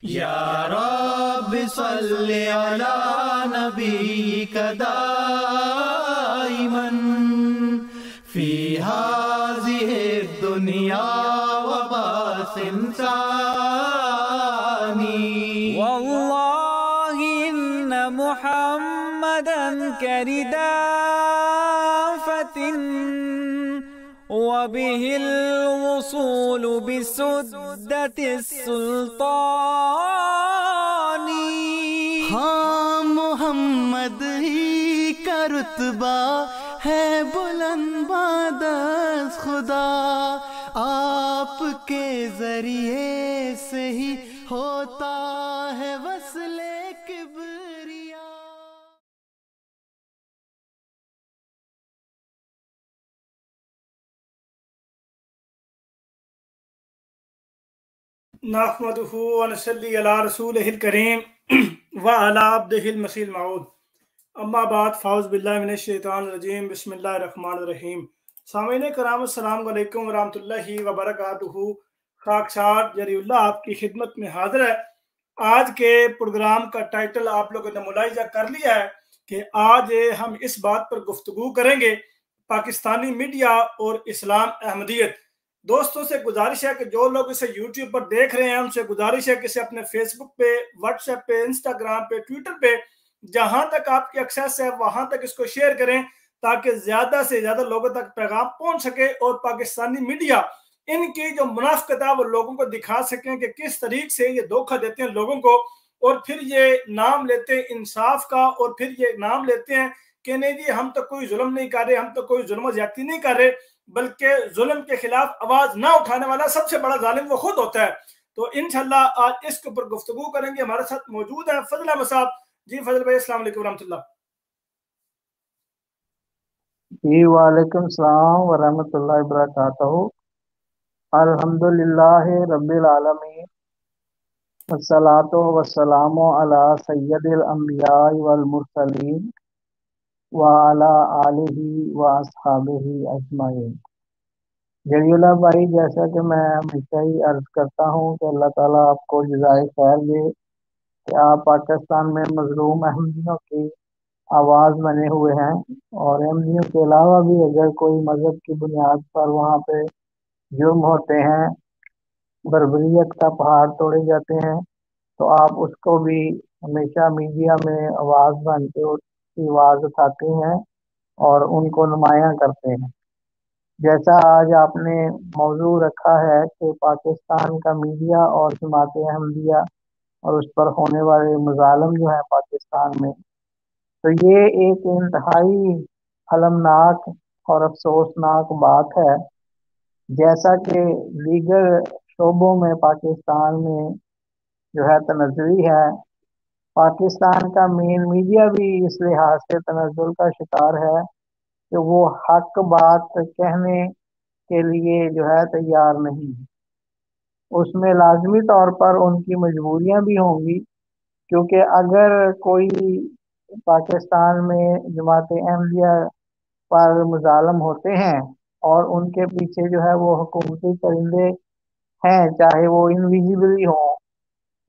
یا رب صلی علی نبیک دائما فی هذه الدنیا وباس ثانی والله إن محمدا كردافة وبه الوصول بسدة السلطان. ہاں محمد ہی کا رتبہ ہے بلند بعد از خدا، آپ کے ذریعے سے ہی ہوتا ہے وصل کبریا. نحمدہ ونصلی علی رسولہ الکریم وعلی عبدہ المسیح الموعود. اما بعد فاعوذ باللہ من الشیطان الرجیم بسم اللہ الرحمن الرحیم. سامعین کرام السلام علیکم ورحمۃ اللہ وبرکاتہ. خاکسار جری اللہ آپ کی خدمت میں حاضر ہے. آج کے پروگرام کا ٹائٹل آپ لوگوں نے ملاحظہ کر لیا ہے کہ آج ہم اس بات پر گفتگو کریں گے پاکستانی میڈیا اور اسلام احمدیت. دوستوں سے گزارش ہے کہ جو لوگ اسے یوٹیوب پر دیکھ رہے ہیں ان سے گزارش ہے کہ اسے اپنے فیس بک پہ، واٹس ایپ پہ، انسٹاگرام پہ، ٹویٹر پہ، جہاں تک آپ کی ایکسیس ہے وہاں تک اس کو شیئر کریں تاکہ زیادہ سے زیادہ لوگوں تک پیغام پہنچ سکے اور پاکستانی میڈیا ان کی جو منافقت ہے وہ لوگوں کو دکھا سکیں کہ کس طریقے سے یہ دھوکہ دیتے ہیں لوگوں کو، اور پھر یہ نام لیتے ہیں انصاف کا، اور پھر یہ نام لیتے ہیں کہ نہیں جی ہم تو کوئی ظلم نہیں کر رہے، ہم تو کوئی ظلم و زیادتی نہیں کر رہے، بلکہ ظلم کے خلاف آواز نہ اٹھانے والا سب سے بڑا ظالم وہ خود ہوتا ہے. تو انشاءاللہ آج اس کے اوپر گفتگو کریں گے. ہمارے ساتھ موجود ہیں فضل احمد صاحب. جی فضل بھائی السلام علیکم ورحمۃ اللہ. جی وعلیکم السلام ورحمۃ اللہ وبرکاتہ. الحمدللہ رب العالمین والصلاۃ والسلام علی سید الانبیاء والمرسلین وعلی آلہ واصحابہ اجمعین. جلی اللہ بھائی، جیسا کہ میں ہمیشہ ہی عرض کرتا ہوں کہ اللہ تعالیٰ آپ کو جزائے خیر دے کہ آپ پاکستان میں مظلوم احمدیوں کی آواز بنے ہوئے ہیں، اور احمدیوں کے علاوہ بھی اگر کوئی مذہب کی بنیاد پر وہاں پہ جرم ہوتے ہیں، بربریت کا پہاڑ توڑے جاتے ہیں، تو آپ اس کو بھی ہمیشہ میڈیا میں آواز بن کے اس کی آواز اٹھاتے ہیں اور ان کو نمایاں کرتے ہیں. جیسا آج آپ نے موضوع رکھا ہے کہ پاکستان کا میڈیا اور جماعت احمدیہ اور اس پر ہونے والے مظالم جو ہیں پاکستان میں، تو یہ ایک انتہائی المناک اور افسوسناک بات ہے. جیسا کہ دیگر شعبوں میں پاکستان میں جو ہے تنزلی ہے، پاکستان کا مین میڈیا بھی اس لحاظ سے تنزل کا شکار ہے کہ وہ حق بات کہنے کے لیے جو ہے تیار نہیں. اس میں لازمی طور پر ان کی مجبوریاں بھی ہوں گی، کیونکہ اگر کوئی پاکستان میں جماعت احمدیہ پر مظالم ہوتے ہیں اور ان کے پیچھے جو ہے وہ حکومتی چرندے ہیں، چاہے وہ انویزیبلی ہوں،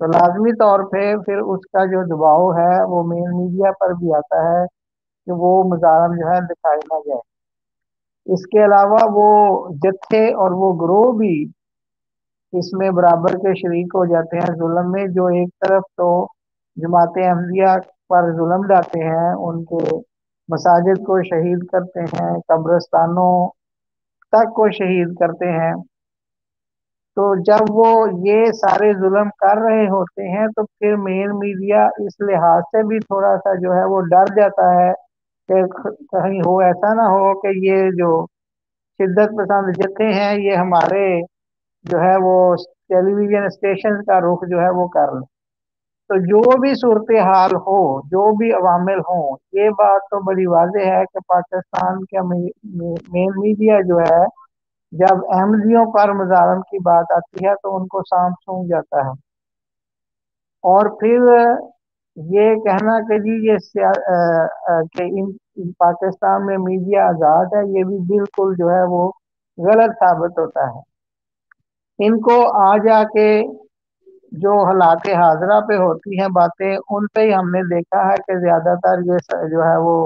تو لازمی طور پہ پھر اس کا جو دباؤ ہے وہ مین میڈیا پر بھی آتا ہے کہ وہ مظالم جو ہے دکھائے نہ جائے. اس کے علاوہ وہ جتھے اور وہ گروہ بھی اس میں برابر کے شریک ہو جاتے ہیں ظلم میں، جو ایک طرف تو جماعت احمدیہ پر ظلم ڈالتے ہیں، ان کے مساجد کو شہید کرتے ہیں، قبرستانوں تک کو شہید کرتے ہیں. تو جب وہ یہ سارے ظلم کر رہے ہوتے ہیں تو پھر مین میڈیا اس لحاظ سے بھی تھوڑا سا جو ہے وہ ڈر جاتا ہے کہ کہیں ہو ایسا نہ ہو کہ یہ جو شدت پسند جتھے ہیں یہ ہمارے جو ہے وہ ٹیلی ویژن اسٹیشن کا رخ جو ہے وہ کر لیں. تو جو بھی صورتحال ہو، جو بھی عوامل ہوں، یہ بات تو بڑی واضح ہے کہ پاکستان کا مین میڈیا جو ہے جب احمدیوں پر مظالم کی بات آتی ہے تو ان کو سانپ سونگ جاتا ہے. اور پھر یہ کہنا کہ جی یہ کہ پاکستان میں میڈیا آزاد ہے، یہ بھی بالکل جو ہے وہ غلط ثابت ہوتا ہے. ان کو آ جا کے جو حالات حاضرہ پہ ہوتی ہیں باتیں، ان پہ ہی ہم نے دیکھا ہے کہ زیادہ تر یہ جو ہے وہ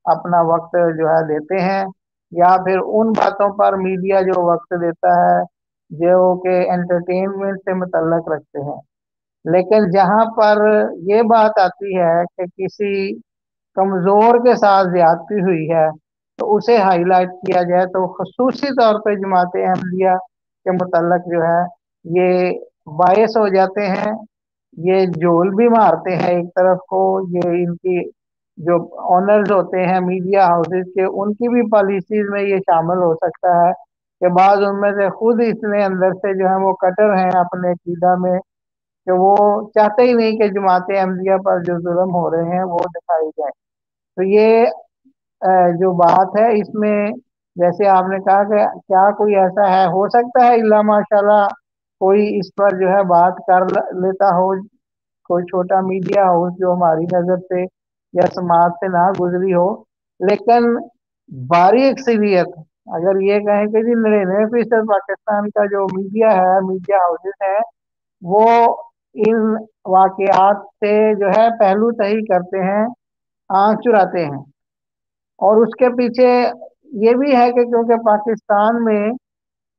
اپنا وقت جو ہے دیتے ہیں، یا پھر ان باتوں پر میڈیا جو وقت دیتا ہے جو کہ انٹرٹینمنٹ سے متعلق رکھتے ہیں۔ لیکن جہاں پر یہ بات آتی ہے کہ کسی کمزور کے ساتھ زیادتی ہوئی ہے تو اسے ہائی لائٹ کیا جائے، تو خصوصی طور پہ جماعت احمدیہ کے متعلق جو ہے یہ باعث ہو جاتے ہیں، یہ جول بھی مارتے ہیں ایک طرف کو۔ یہ ان کی جو آنرز ہوتے ہیں میڈیا ہاؤسز کے، ان کی بھی پالیسیز میں یہ شامل ہو سکتا ہے کہ بعض ان میں سے خود اتنے اندر سے جو ہے وہ کٹر ہیں اپنے عقیدہ میں کہ وہ چاہتے ہی نہیں کہ جماعت احمدیہ پر جو ظلم ہو رہے ہیں وہ دکھائی جائے۔ تو یہ جو بات ہے اس میں جیسے آپ نے کہا کہ کیا کوئی ایسا ہے، ہو سکتا ہے الا ماشاء اللہ کوئی اس پر جو ہے بات کر لیتا ہو، کوئی چھوٹا میڈیا ہاؤس جو ہماری نظر سے یا سماج سے نہ گزری ہو، لیکن باری اکثریت اگر یہ کہیں کہ جی 99% پاکستان کا جو میڈیا ہے، میڈیا ہاؤسز ہیں، وہ ان واقعات سے جو ہے پہلو تہی کرتے ہیں، آنکھ چراتے ہیں۔ اور اس کے پیچھے یہ بھی ہے کہ کیونکہ پاکستان میں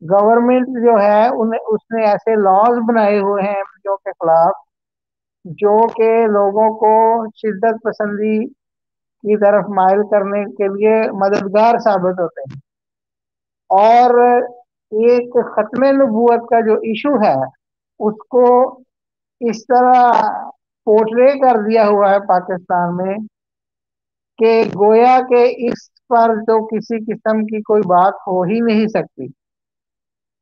گورنمنٹ جو ہے اس نے ایسے لاز بنائے ہوئے ہیں جو کے خلاف، جو کہ لوگوں کو شدت پسندی کی طرف مائل کرنے کے لیے مددگار ثابت ہوتے ہیں۔ اور ایک ختم نبوت کا جو ایشو ہے اس کو اس طرح پورٹرے کر دیا ہوا ہے پاکستان میں کہ گویا کہ اس پر تو کسی قسم کی کوئی بات ہو ہی نہیں سکتی۔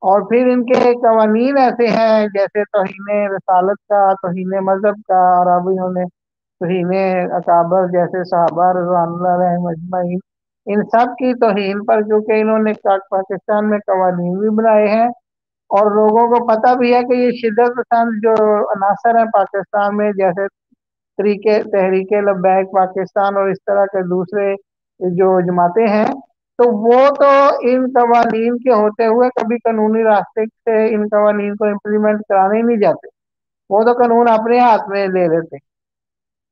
اور پھر ان کے قوانین ایسے ہیں جیسے توہین رسالت کا، توہین مذہب کا، اور اب انہوں نے توہین اکابر جیسے صحابہ رضوان اللہ علیہم اجمعین، ان سب کی توہین پر کیونکہ انہوں نے پاکستان میں قوانین بھی بنائے ہیں، اور لوگوں کو پتہ بھی ہے کہ یہ شدت پسند جو عناصر ہیں پاکستان میں، جیسے تحریک لبیک پاکستان اور اس طرح کے دوسرے جو جماعتیں ہیں، تو وہ تو ان قوانین کے ہوتے ہوئے کبھی قانونی راستے سے ان قوانین کو امپلیمنٹ کرانے ہی نہیں جاتے، وہ تو قانون اپنے ہاتھ میں لے لیتے۔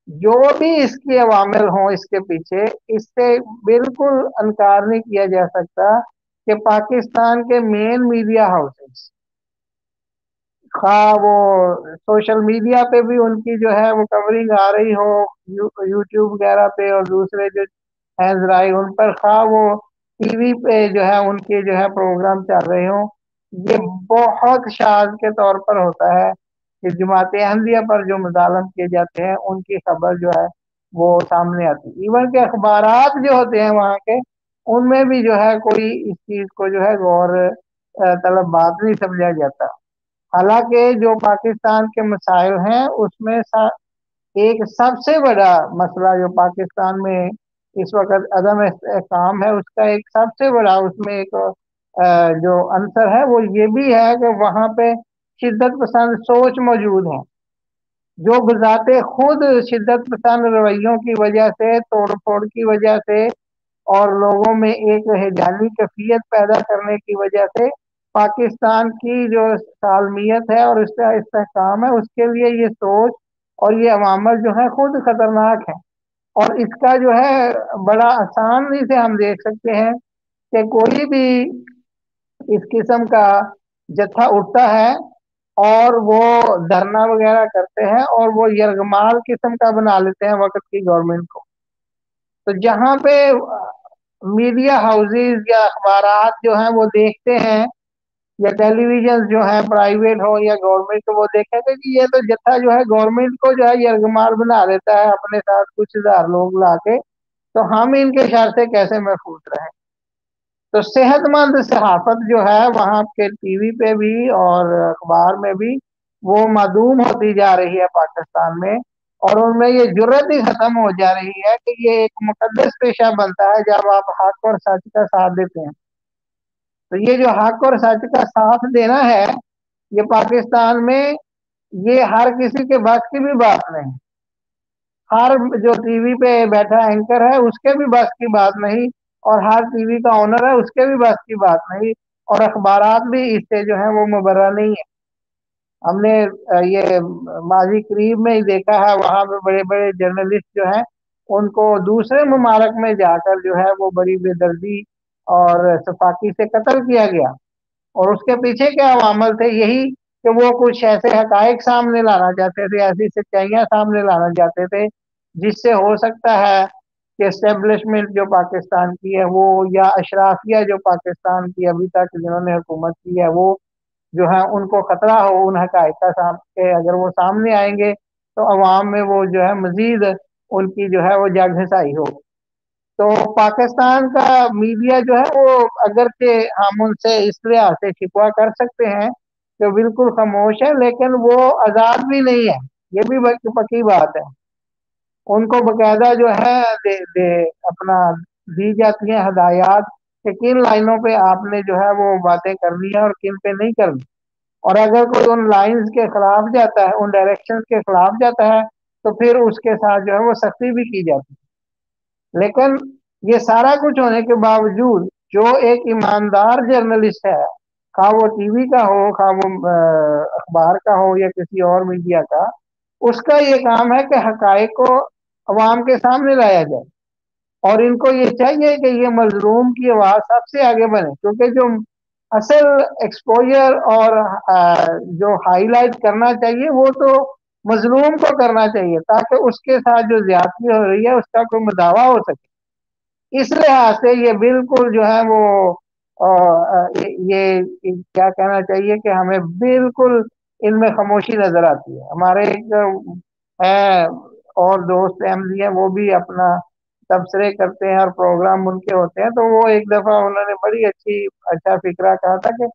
جو بھی اس کے عوامل ہوں اس کے پیچھے، اس سے بالکل انکار نہیں کیا جا سکتا کہ پاکستان کے مین میڈیا ہاؤسز، خواہ وہ سوشل میڈیا پہ بھی ان کی جو ہے وہ کورنگ آ رہی ہو، یوٹیوب وغیرہ پہ اور دوسرے جو ہیں ذرائع ان پر، خواہ وہ ٹی وی پہ جو ہے ان کے جو ہے پروگرام چل رہے ہوں، یہ بہت شاذ کے طور پر ہوتا ہے کہ جماعت احمدیہ پر جو مظالم کیے جاتے ہیں ان کی خبر جو ہے وہ سامنے آتی ہے۔ ایون کہ اخبارات جو ہوتے ہیں وہاں کے، ان میں بھی جو ہے کوئی اس چیز کو جو ہے غور طلب بات نہیں سمجھا جاتا۔ حالانکہ جو پاکستان کے مسائل ہیں اس میں ایک سب سے بڑا مسئلہ جو پاکستان میں اس وقت عدم استحکام ہے، اس کا ایک سب سے بڑا اس میں ایک جو عنصر ہے وہ یہ بھی ہے کہ وہاں پہ شدت پسند سوچ موجود ہے، جو بذات خود شدت پسند رویوں کی وجہ سے، توڑ پھوڑ کی وجہ سے، اور لوگوں میں ایک ہیجانی کیفیت پیدا کرنے کی وجہ سے پاکستان کی جو سالمیت ہے اور اس کا استحکام ہے، اس کے لیے یہ سوچ اور یہ عوامل جو ہے خود خطرناک ہے۔ اور اس کا جو ہے بڑا آسانی سے ہم دیکھ سکتے ہیں کہ کوئی بھی اس قسم کا جتھا اٹھتا ہے اور وہ دھرنا وغیرہ کرتے ہیں اور وہ یرغمال قسم کا بنا لیتے ہیں وقت کی گورنمنٹ کو۔ تو جہاں پہ میڈیا ہاؤسز یا اخبارات جو ہیں وہ دیکھتے ہیں، یا ٹیلی ویژن جو ہے پرائیویٹ ہو یا گورنمنٹ، وہ دیکھیں گے کہ یہ تو جتھا جو ہے گورنمنٹ کو جو ہے یرغمال بنا لیتا ہے اپنے ساتھ کچھ ہزار لوگ لا کے، تو ہم ان کے شر سے کیسے محفوظ رہیں۔ تو صحت مند صحافت جو ہے وہاں کے ٹی وی پہ بھی اور اخبار میں بھی وہ معدوم ہوتی جا رہی ہے پاکستان میں، اور ان میں یہ جرت ہی ختم ہو جا رہی ہے کہ یہ ایک مقدس پیشہ بنتا ہے جب آپ حق اور سچ کا ساتھ دیتے ہیں۔ تو یہ جو حق اور سچ کا ساتھ دینا ہے یہ پاکستان میں یہ ہر کسی کے بس کی بھی بات نہیں، ہر جو ٹی وی پہ بیٹھا اینکر ہے اس کے بھی بس کی بات نہیں، اور ہر ٹی وی کا آنر ہے اس کے بھی بس کی بات نہیں، اور اخبارات بھی اس سے جو ہے وہ مبرہ نہیں ہے۔ ہم نے یہ ماضی قریب میں ہی دیکھا ہے، وہاں پہ بڑے بڑے جرنلسٹ جو ہیں ان کو دوسرے ممالک میں جا کر جو ہے وہ بڑی بے دردی اور سفاکی سے قتل کیا گیا، اور اس کے پیچھے کیا عوامل تھے؟ یہی کہ وہ کچھ ایسے حقائق سامنے لانا چاہتے تھے، ایسی سچائیاں سامنے لانا چاہتے تھے جس سے ہو سکتا ہے کہ اسٹیبلشمنٹ جو پاکستان کی ہے وہ، یا اشرافیہ جو پاکستان کی ابھی تک جنہوں نے حکومت کی ہے، وہ جو ہے ان کو خطرہ ہو ان حقائق کا کہ اگر وہ سامنے آئیں گے تو عوام میں وہ جو ہے مزید ان کی جو ہے وہ جگ ہسائی ہو۔ تو پاکستان کا میڈیا جو ہے وہ، اگرچہ ہم ان سے اس لحاظ سے شکوہ کر سکتے ہیں کہ بالکل خاموش ہے، لیکن وہ آزاد بھی نہیں ہے، یہ بھی پکی بات ہے۔ ان کو باقاعدہ جو ہے اپنا دی جاتی ہیں ہدایات کہ کن لائنوں پہ آپ نے جو ہے وہ باتیں کرنی ہے اور کن پہ نہیں کرنی، اور اگر کوئی ان لائنز کے خلاف جاتا ہے، ان ڈائریکشن کے خلاف جاتا ہے، تو پھر اس کے ساتھ جو ہے وہ سختی بھی کی جاتی ہے۔ لیکن یہ سارا کچھ ہونے کے باوجود جو ایک ایماندار جرنلسٹ ہے، خواہ وہ ٹی وی کا ہو، خواہ وہ اخبار کا ہو یا کسی اور میڈیا کا، اس کا یہ کام ہے کہ حقائق کو عوام کے سامنے لایا جائے، اور ان کو یہ چاہیے کہ یہ مظلوم کی آواز سب سے آگے بنے، کیونکہ جو اصل ایکسپوجر اور جو ہائی لائٹ کرنا چاہیے وہ تو مظلوم کو کرنا چاہیے، تاکہ اس کے ساتھ جو زیادتی ہو رہی ہے اس کا کوئی مداوع ہو سکے۔ اس لحاظ سے یہ بالکل جو ہے وہ یہ کیا کہنا چاہیے کہ ہمیں بالکل ان میں خاموشی نظر آتی ہے۔ ہمارے ایک ہے اور دوست احمدی ہیں، وہ بھی اپنا تبصرے کرتے ہیں اور پروگرام ان کے ہوتے ہیں، تو وہ ایک دفعہ انہوں نے بڑی اچھا فکرہ کہا تھا کہ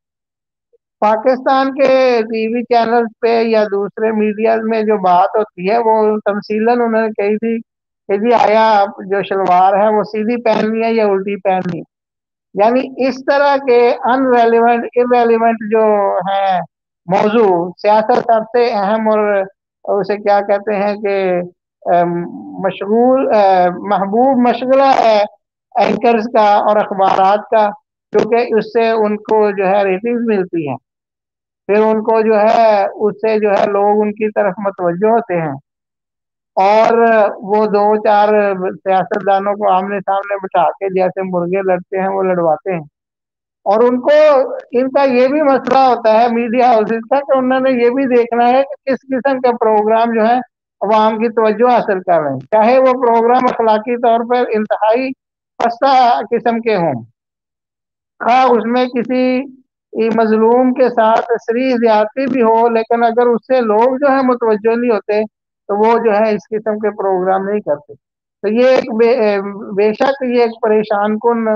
پاکستان کے ٹی وی چینلز پہ یا دوسرے میڈیاز میں جو بات ہوتی ہے وہ تمثیلاً انہوں نے کہی تھی کہ جی آیا جو شلوار ہے وہ سیدھی پہننی ہے یا الٹی پہننی ہے، یعنی اس طرح کے ان ریلیونٹ ارریلیونٹ جو ہیں موضوع، سیاست سب سے اہم اور اسے کیا کہتے ہیں کہ مشغول محبوب مشغلہ ہے اینکرز کا اور اخبارات کا، کیونکہ اس سے ان کو جو ہے ریٹنگز ملتی ہیں، پھر ان کو جو ہے اس سے جو ہے لوگ ان کی طرف متوجہ ہوتے ہیں، اور وہ دو چار سیاست دانوں کو آمنے سامنے بٹھا کے جیسے مرغے لڑتے ہیں وہ لڑواتے ہیں، اور ان کو ان کا یہ بھی مسئلہ ہوتا ہے میڈیا ہاؤسز کا کہ انہوں نے یہ بھی دیکھنا ہے کہ کس قسم کے پروگرام جو ہے عوام کی توجہ حاصل کر رہے ہیں، چاہے وہ پروگرام اخلاقی طور پر انتہائی پستہ قسم کے ہوں، خواہ اس میں کسی مظلوم کے ساتھ صریح زیادتی بھی ہو، لیکن اگر اس سے لوگ جو ہے متوجہ نہیں ہوتے تو وہ جو ہے اس قسم کے پروگرام نہیں کرتے۔ تو یہ ایک بے شک یہ ایک پریشان کن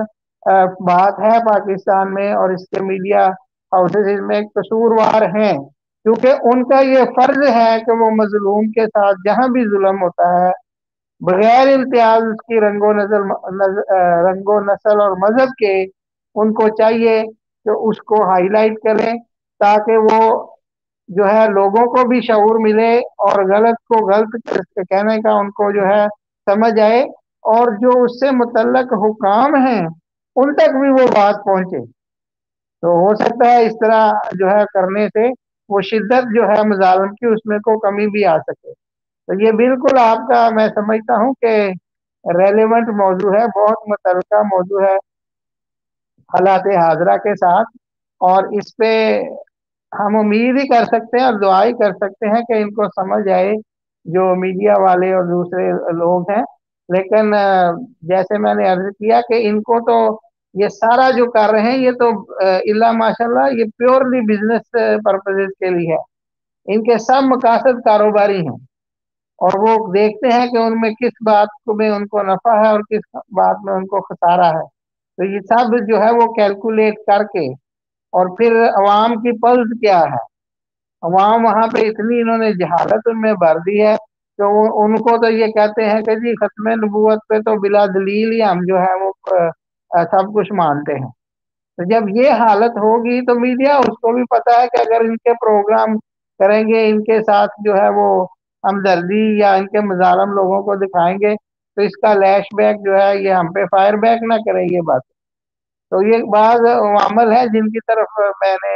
بات ہے پاکستان میں، اور اس کے میڈیا ہاؤسز میں قصوروار ہیں، کیونکہ ان کا یہ فرض ہے کہ وہ مظلوم کے ساتھ جہاں بھی ظلم ہوتا ہے بغیر امتیاز اس کی رنگ و نسل اور مذہب کے، ان کو چاہیے کہ اس کو ہائی لائٹ کریں، تاکہ وہ جو ہے لوگوں کو بھی شعور ملے اور غلط کو غلط کہنے کا ان کو جو ہے سمجھ آئے، اور جو اس سے متعلق حکام ہیں ان تک بھی وہ بات پہنچے۔ تو ہو سکتا ہے اس طرح جو ہے کرنے سے وہ شدت جو ہے مظالم کی اس میں کو کمی بھی آ سکے۔ تو یہ بالکل آپ کا میں سمجھتا ہوں کہ ریلیونٹ موضوع ہے، بہت متعلقہ موضوع ہے حالات حاضرہ کے ساتھ، اور اس پہ ہم امید ہی کر سکتے ہیں اور دعا ہی کر سکتے ہیں کہ ان کو سمجھ آئے جو میڈیا والے اور دوسرے لوگ ہیں۔ لیکن جیسے میں نے عرض کیا کہ ان کو تو یہ سارا جو کر رہے ہیں یہ تو اللہ ماشاء اللہ یہ پیورلی بزنس پرپزز کے لیے ہے، ان کے سب مقاصد کاروباری ہیں، اور وہ دیکھتے ہیں کہ ان میں کس بات میں ان کو نفع ہے اور کس بات میں ان کو خسارہ ہے، تو یہ سب جو ہے وہ کیلکولیٹ کر کے، اور پھر عوام کی پلس کیا ہے، عوام وہاں پہ اتنی انہوں نے جہالت ان میں بھر دی ہے کہ ان کو تو یہ کہتے ہیں کہ جی ختم نبوت پہ تو بلا دلیل ہی ہم جو ہے وہ سب کچھ مانتے ہیں۔ تو جب یہ حالت ہوگی تو میڈیا اس کو بھی پتا ہے کہ اگر ان کے پروگرام کریں گے، ان کے ساتھ جو ہے وہ ہمدردی یا ان کے مظالم لوگوں کو دکھائیں گے، تو اس کا لیش بیک جو ہے یہ ہم پہ فائر بیک نہ کرے یہ بات۔ تو یہ بعض عوامل ہیں جن کی طرف میں نے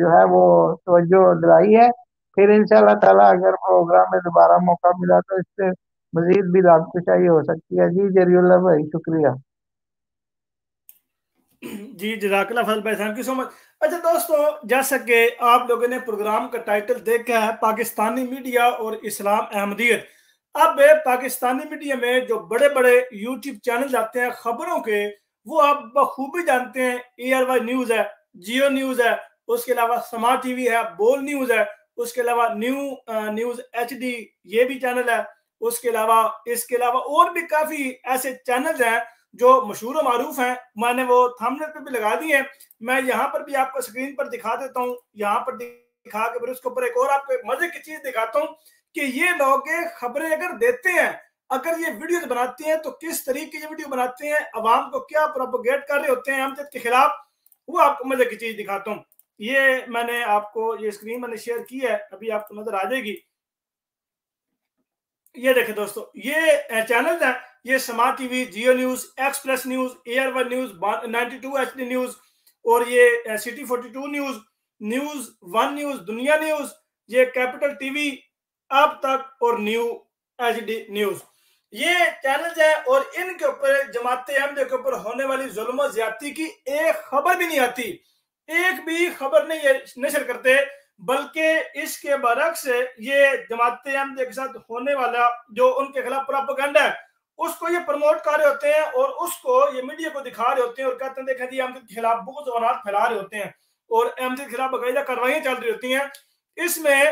جو ہے وہ توجہ دلائی ہے. پھر انشاءاللہ تعالیٰ اگر پروگرام میں دوبارہ موقع ملا تو اس سے مزید بھی رات کشائی ہو سکتی ہے. جی جری اللہ بھائی شکریہ. جی جزاک اللہ فضل بھائی، تھینک یو سو مچ. اچھا دوستو، جیسا کہ آپ لوگوں نے پروگرام کا ٹائٹل دیکھا ہے پاکستانی میڈیا اور اسلام احمدیت. اب پاکستانی میڈیا میں جو بڑے بڑے یوٹیوب چینل آتے ہیں خبروں کے، وہ آپ بخوبی جانتے ہیں. ERY نیوز ہے، جیو نیوز ہے، اس کے علاوہ سماج ٹی وی ہے، بول نیوز ہے، اس کے علاوہ نیوز HD یہ بھی چینل ہے. اس کے علاوہ اور بھی کافی ایسے چینلز ہیں جو مشہور و معروف ہیں. میں نے وہ تھمبنیل پہ بھی لگا دی ہیں. میں یہاں پر بھی آپ کو اسکرین پر دکھا دیتا ہوں. یہاں پر دکھا کے پھر اس کے اوپر ایک اور آپ کو مزے کی چیز دکھاتا ہوں کہ یہ لوگ خبریں اگر دیتے ہیں، اگر یہ ویڈیوز بناتے ہیں تو کس طریقے کی ویڈیو بناتے ہیں، عوام کو کیا پروپیگیٹ کر رہے ہوتے ہیں احمدیت کے خلاف، وہ آپ کو مزے کی چیز دکھاتا ہوں. یہ میں نے آپ کو یہ اسکرین میں نے شیئر کی ہے، ابھی آپ کو نظر آ جائے گی. یہ دیکھیں دوستو، یہ چینلز ہیں. یہ سماج ٹی وی، Geo news, express news, ERY news, 92 HD news, اور یہ City 42 news, news 1 news, Dunya news, یہ کیپٹل ٹی وی، اب تک، اور نیو HD نیوز. یہ چینلز ہیں اور ان کے اوپر جماعت احمدیہ کے اوپر ہونے والی ظلم و زیادتی کی ایک خبر بھی نہیں آتی، ایک بھی خبر نہیں یہ نشر کرتے. بلکہ اس کے برعکس یہ جماعت احمدیہ کے ساتھ ہونے والا جو ان کے خلاف پروپیگنڈا ہے اس کو یہ پروموٹ کر رہے ہوتے ہیں اور اس کو یہ میڈیا کو دکھا رہے ہوتے ہیں اور کہتے ہیں دیکھیں جی احمدیت کے خلاف بغض و عناد پھیلا رہے ہوتے ہیں اور احمدیت کے خلاف باقاعدہ کارروائیاں چل رہی ہوتی ہیں. اس میں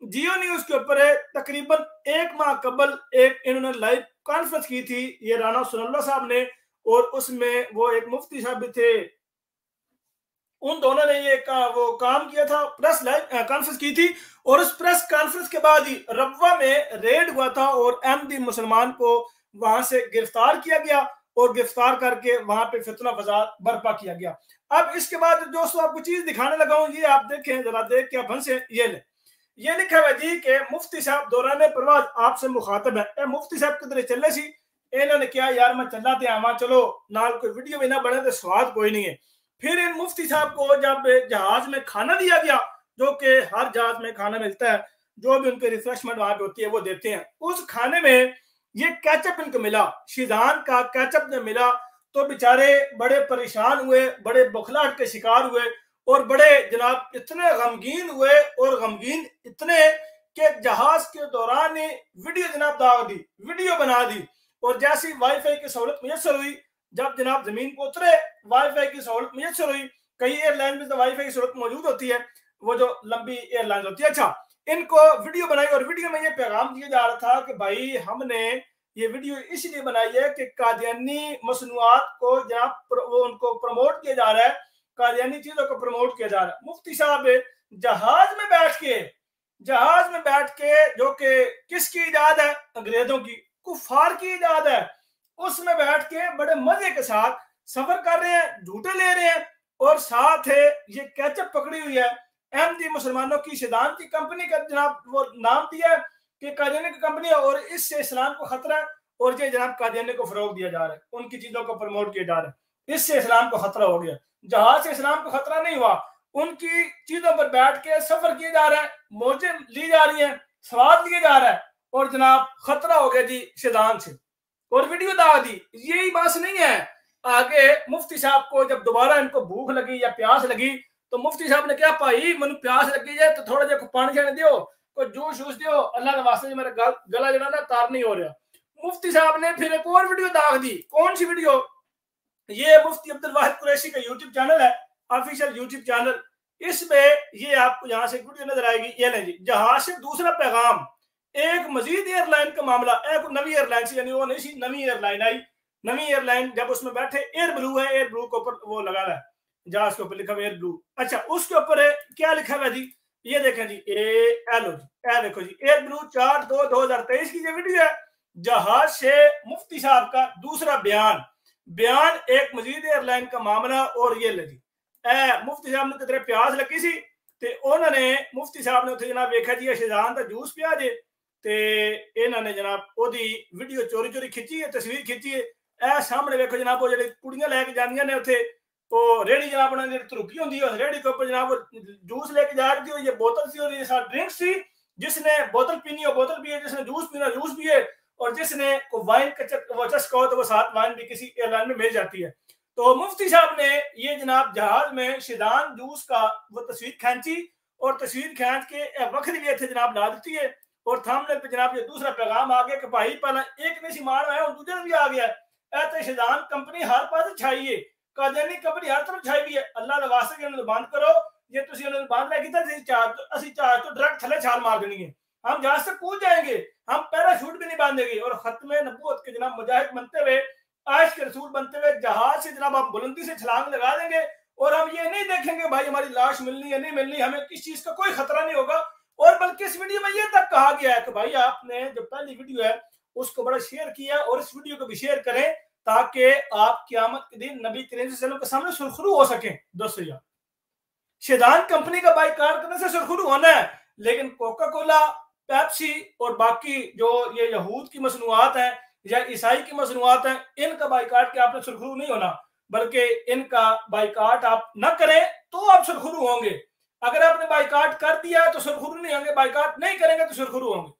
جیو نیوز کے اوپر تقریباً 1 ماہ قبل انہوں نے لائیو کانفرنس کی تھی، یہ رانا ثناء اللہ صاحب نے، اور اس میں وہ ایک مفتی صاحب بھی تھے، ان دونوں نے یہ وہ کام کیا تھا، پریس کانفرنس کی تھی. اور اس پریس کانفرنس کے بعد ہی ربوہ میں ریڈ ہوا تھا اور احمدی مسلمان کو وہاں سے گرفتار کیا گیا اور گرفتار کر کے وہاں پہ فتنہ فساد برپا کیا گیا. اب اس کے بعد دوستو آپ کو چیز دکھانے لگا ہوں، یہ آپ دیکھیں ذرا، دیکھ کے آپ ہنسیں. یہ لکھا ہوا جی کہ مفتی صاحب دوران پرواز آپ سے مخاطب ہے. اے مفتی صاحب کدھر چلے سی؟ انہوں نے کیا یار میں چلا تے آواں، چلو نال کوئی ویڈیو بھی نہ بنے تو سواد کوئی نہیں ہے. پھر ان مفتی صاحب کو جب جہاز میں کھانا دیا گیا، جو کہ ہر جہاز میں کھانا ملتا ہے، جو بھی ان کے ریفریشمنٹ وہاں پہ ہوتی ہے وہ دیتے ہیں، اس کھانے میں یہ کیچپ ان کو ملا، شیزان کا کیچپ نے ملا. تو بیچارے بڑے پریشان ہوئے، بڑے بخلاہٹ کے شکار ہوئے اور بڑے جناب اتنے غمگین ہوئے، اور غمگین اتنے کہ جہاز کے دوران ویڈیو جناب داغ دی، ویڈیو بنا دی. اور جیسی وائی فائی کی سہولت میسر ہوئی، جب جناب زمین کو اترے وائی فائی کی سہولت میسر ہوئی، کئی ایئر لائن میں تو وائی فائی کی سہولت موجود ہوتی ہے، وہ جو لمبی ایئر لائن ہوتی ہے. اچھا، ان کو ویڈیو بنائی اور ویڈیو میں یہ پیغام دیا جا رہا تھا کہ بھائی ہم نے یہ ویڈیو اس لیے بنائی ہے کہ قادیانی مصنوعات کو جناب وہ ان کو پروموٹ کیا جا رہا ہے، قادیانی چیزوں کو پروموٹ کیا جا رہا ہے. مفتی صاحب جہاز میں بیٹھ کے جو کہ کس کی ایجاد ہے؟ انگریزوں کی، کفار کی ایجاد ہے. اس میں بیٹھ کے بڑے مزے کے ساتھ سفر کر رہے ہیں، جھوٹے لے رہے ہیں، اور ساتھ یہ کیچپ پکڑی ہوئی ہے. احمدی مسلمانوں کی شیزان کی کمپنی کا جناب وہ نام دیا ہے کہ قادیانی کی کمپنی ہے، اور اس سے اسلام کو خطرہ ہے، اور یہ جناب قادیانی کو فروغ دیا جا رہا ہے، ان کی چیزوں کو پروموٹ کیا جا رہا ہے، اس سے اسلام کو خطرہ ہو گیا. جہاز سے اسلام کو خطرہ نہیں ہوا، ان کی چیزوں پر بیٹھ کے سفر کیا جا رہا ہے، موجیں لی جا رہی ہیں، سواد لیا جا رہا ہے، اور جناب خطرہ ہو گیا جی شیطان سے، اور ویڈیو داغ دی. یہی بات نہیں ہے، آگے مفتی صاحب کو جب دوبارہ ان کو بھوک لگی یا پیاس لگی تو مفتی صاحب نے کیا، بھائی من پیاس لگی جائے تو تھوڑا جا پانی چھانے دیو، کوئی جوش ووش دیو، اللہ کے واسطے میرا گلا جو نا تار نہیں ہو رہا. مفتی صاحب نے پھر ایک اور ویڈیو داغ دی. کون سی ویڈیو؟ یہ مفتی عبدالواحد قریشی کا یوٹیوب چینل ہے، آفیشیل یوٹیوب چینل. اس میں یہ آپ کو یہاں سے ویڈیو نظر آئے گی. یہ لیں جی، جہاز سے دوسرا پیغام، ایک مزید ایئر لائن کا معاملہ، ایک نوی ایئر لائن سے، یعنی وہ نہیں سی، نوی ایئر لائن آئی. نوی ایئر لائن جب اس میں بیٹھے، ایئر بلو ہے، ایئر بلو کے اوپر وہ لگا رہا ہے، جہاز کے اوپر لکھا ہوا ایئر بلو. اچھا، اس کے اوپر کیا لکھا ہوا جی؟ یہ دیکھیں جی، اے دیکھو جی، ایئر بلو 4/2/2023 کی یہ ویڈیو ہے. جہاز سے مفتی صاحب کا دوسرا بیان، ایک مزید ایئر لائن کا معاملہ. اور یہ لگی مفتی صاحب نے کتنے پیاس لگی سی تے انہوں نے مفتی صاحب نے اتنے جناب ویکھا جی شیزان کا جوس پیا جے تے انہوں نے جناب وہ ویڈیو چوری کھچی ہے، تصویر کھچی ہے. اے سامنے ویکھو جناب وہ جڑے کڑیاں لے کے جاندیاں نے اتنے وہ ریڑی جناب انہوں نے رکی ہوندی ہے، ریڑی کے اوپر جناب جوس لے کے جا رہی تھی، اور یہ بوتل تھی اور یہ ساتھ ڈرنکس تھی، جس نے بوتل پینی ہو بوتل پیے، جس نے جوس پینا جوس پیے، اور جس نے وائن کا وہ چسکا ہو تو وہ ساتھ وائن بھی کسی ایئر لائن میں مل جاتی ہے۔ تو مفتی صاحب نے یہ جناب جہاز میں شیدان جوس کا وہ تصویر کھینچی، اور تصویر کھینچ کے وکھری لیے تھے جناب لا دیتی ہے، اور تھامنے پہ جناب یہ دوسرا پیغام آ گیا کہ بھائی پہلا ایک نہیں سی مار ہے اور دوسرا بھی آ گیا ہے، اے شیدان کمپنی ہر پاس چھائی ہے، قادیانی کمپنی ہر طرف چھائی ہوئی ہے، اللہ نے واسطے کہ انہوں نے بند کرو، یہ تسی انہوں نے بند رکھی تھا، اسی چارج تو ڈائریکٹ تھلے چھال مار دینی ہے، ہم جہاز سے کود جائیں گے، ہم پیراشوٹ بھی نہیں باندھیں گے، اور ختم نبوت کے جناب مجاہد بنتے ہوئے، عائش کے رسول بنتے ہوئے جہاز سے جناب ہم بلندی سے چھلانگ لگا دیں گے، اور ہم یہ نہیں دیکھیں گے بھائی ہماری لاش ملنی ہے نہیں ملنی، ہمیں کس چیز کا کوئی خطرہ نہیں ہوگا، اور بلکہ اس ویڈیو میں یہ تک کہا گیا ہے کہ بھائی آپ نے جو پہلی ویڈیو ہے اس کو بڑا شیئر کیا، اور اس ویڈیو کو بھی شیئر کریں تاکہ آپ قیامت کے دن نبی کریم صلی اللہ علیہ وسلم کے سامنے سرخرو ہو سکیں۔ دوستو یار شیطان کمپنی کا بائیکاٹ کرنے سے سرخرو ہونا ہے، لیکن کوکا کولا، پیپسی اور باقی جو یہ یہود کی مصنوعات ہیں یا عیسائی کی مصنوعات ہیں، ان کا بائیکاٹ کے آپ نے سرخرو نہیں ہونا، بلکہ ان کا بائیکاٹ آپ نہ کریں تو آپ سرخرو ہوں گے، اگر آپ نے بائیکاٹ کر دیا تو سرخرو نہیں ہوں گے، بائیکاٹ نہیں کریں گے تو سرخرو ہوں گے۔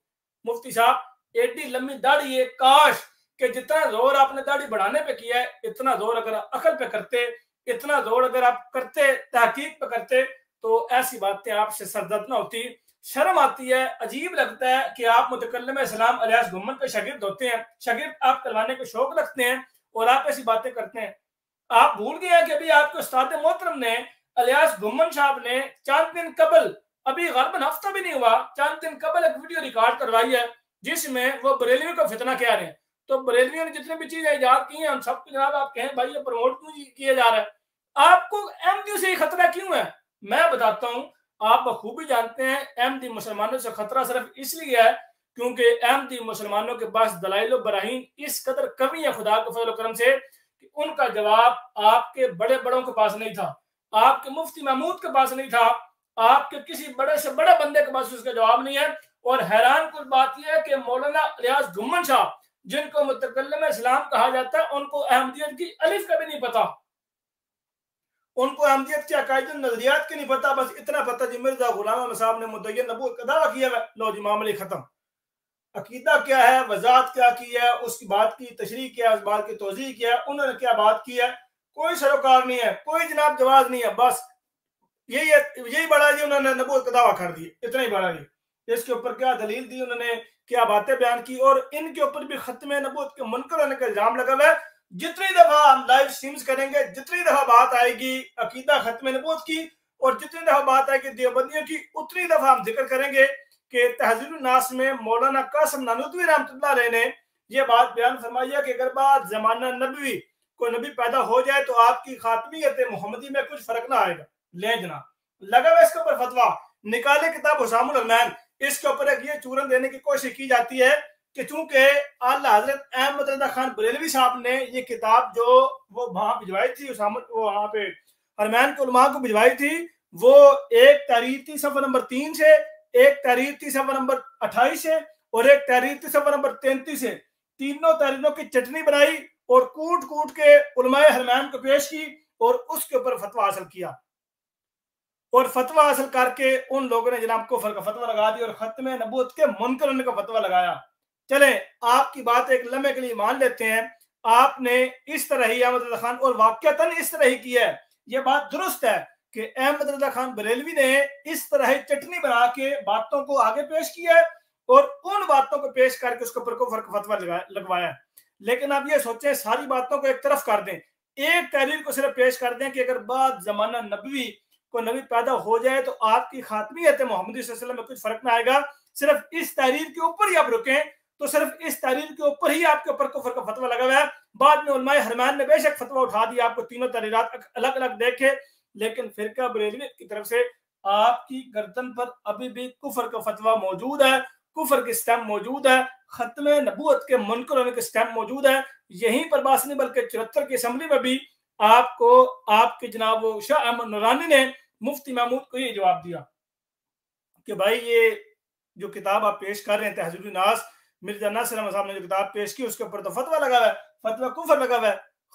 مفتی صاحب ایڈی لمبی داڑھی ہے، کاش کہ جتنا زور آپ نے داڑھی بڑھانے پہ کیا ہے اتنا زور اگر عقل پہ کرتے، اتنا زور اگر آپ کرتے تحقیق پہ کرتے تو ایسی باتیں آپ سے سرزد نہ ہوتی۔ شرم آتی ہے، عجیب لگتا ہے کہ آپ متکلم اسلام الیاس گھمن کے شاگرد ہوتے ہیں، شاگرد آپ کروانے کے شوق رکھتے ہیں اور آپ ایسی باتیں کرتے ہیں۔ آپ بھول گئے ہیں کہ ابھی آپ کے استاد محترم نے الیاس گھمن صاحب نے چند دن قبل، ابھی غالباً ہفتہ بھی نہیں ہوا، چند دن قبل ایک ویڈیو ریکارڈ کروائی ہے جس میں وہ بریلویوں کو فتنہ کہہ رہے ہیں۔ تو بریلویوں نے جتنے بھی چیزیں ایجاد کی ہیں ہم سب کو جناب آپ کہیں بھائی یہ پروموٹ کیوں کیا جا رہا ہے، آپ کو احمدیوں سے خطرہ کیوں ہے؟ میں بتاتا ہوں، آپ بخوبی جانتے ہیں احمدی مسلمانوں سے خطرہ صرف اس لیے ہے کیونکہ احمدی مسلمانوں کے پاس دلائل و براہین اس قدر قوی ہے خدا کے فضل و کرم سے کہ ان کا جواب آپ کے بڑے بڑوں کے پاس نہیں تھا، آپ کے مفتی محمود کے پاس نہیں تھا، آپ کے کسی بڑے سے بڑے بندے کے پاس اس کا جواب نہیں ہے۔ اور حیران کن بات یہ ہے کہ مولانا الیاس گھمن صاحب جن کو متکلم اسلام کہا جاتا ہے ان کو احمدیت کی الف کا بھی نہیں پتا، ان کو احمدیت کے عقائد نظریات کے نہیں پتا، بس اتنا پتا جی مرزا غلام احمد صاحب نے مدعی نبوت کا دعویٰ کیا ہے، لو جی معاملے ختم۔ عقیدہ کیا ہے، وضاحت کیا کی ہے، اس کی بات کی تشریح کیا، اس بات کی توضیح کیا، انہوں نے کیا بات کی ہے، کوئی سروکار نہیں ہے، کوئی جناب جواز نہیں ہے، بس یہی بڑا جی انہوں نے نبوت کا دعویٰ کر دی، اتنا ہی بڑا جی۔ اس کے اوپر کیا دلیل دی انہوں نے، کیا باتیں بیان کی، اور ان کے اوپر بھی ختم نبوت کے منکر ہونے کا الزام لگا ہوا ہے۔ جتنی دفعہ ہم لائیو سٹریمز کریں گے، جتنی دفعہ بات آئے گی عقیدہ ختم نبوت کی، اور جتنی دفعہ بات آئے گی دیوبندیوں کی، اتنی دفعہ ہم ذکر کریں گے کہ تحذیر الناس میں مولانا قاسم نانوتوی رحمۃ اللہ علیہ نے یہ بات بیان فرمائی ہے کہ اگر بعد زمانہ نبوی کوئی نبی پیدا ہو جائے تو آپ کی خاتمیت محمدی میں کچھ فرق نہ آئے گا۔ لیں جناب لگا ہوا اس کے اوپر فتویٰ، نکالے کتاب حسام العلمین، اس کے اوپر ایک یہ چورن دینے کی کوشش کی جاتی ہے کہ چونکہ اعلیٰ حضرت احمد رضا خان بریلوی صاحب نے یہ کتاب جو وہ وہاں بھجوائی تھی، وہاں پہ حرمین کے علماء کو بھجوائی تھی، وہ ایک تحریر تھی صفحہ نمبر 3 سے، ایک تحریر تھی صفحہ نمبر 28 سے، اور ایک تحریر تھی صفحہ نمبر 33 سے، تینوں تحریروں کی چٹنی بنائی اور کوٹ کوٹ کے علماء حرمین کو پیش کی اور اس کے اوپر فتویٰ حاصل کیا، اور فتویٰ حاصل کر کے ان لوگوں نے جناب کفر کا فتویٰ لگا دیا اور ختم نبوت کے منکر ہونے کا فتویٰ لگایا۔ چلیں آپ کی بات ایک لمحے کے لیے مان لیتے ہیں، آپ نے اس طرح ہی احمد رضا خان، اور واقعتاً اس طرح ہی کیا ہے، یہ بات درست ہے کہ احمد رضا خان بریلوی نے اس طرح ہی چٹنی بنا کے باتوں کو آگے پیش کیا ہے اور ان باتوں کو پیش کر کے اس کے اوپر کفر کا فتویٰ لگوایا ہے۔ لیکن آپ یہ سوچیں ساری باتوں کو ایک طرف کر دیں، ایک تحریر کو صرف پیش کر دیں کہ اگر بعد زمانہ نبوی کوئی نبی پیدا ہو جائے تو آپ کی خاتمیت محمدی صلی اللہ علیہ وسلم میں کچھ فرق نہ آئے گا، صرف اس تحریر کے اوپر ہی آپ رکیں تو صرف اس تحریر کے اوپر ہی آپ کے اوپر کفر کا فتویٰ لگا ہوا ہے۔ بعد میں علماء حرمین نے بے شک فتویٰ اٹھا دیا، آپ کو تینوں تحریرات الگ الگ دیکھے، لیکن فرقہ بریلوی کی طرف سے آپ کی گردن پر ابھی بھی کفر کا فتویٰ موجود ہے، کفر کی سٹیمپ موجود ہے، ختم نبوت کے منکر ہونے کی سٹیمپ موجود ہے۔ یہیں پر بات نہیں بلکہ 74 کی اسمبلی میں بھی آپ کو آپ کے جناب شاہ احمد نورانی نے مفتی محمود کو یہ جواب دیا کہ بھائی یہ جو کتاب آپ پیش کر رہے ہیں تحذیر الناس، مرزا ناصر احمد صاحب نے جو کتاب پیش کی اس کے اوپر تو فتویٰ لگا ہوا ہے، فتویٰ کفر لگا ہوا ہے،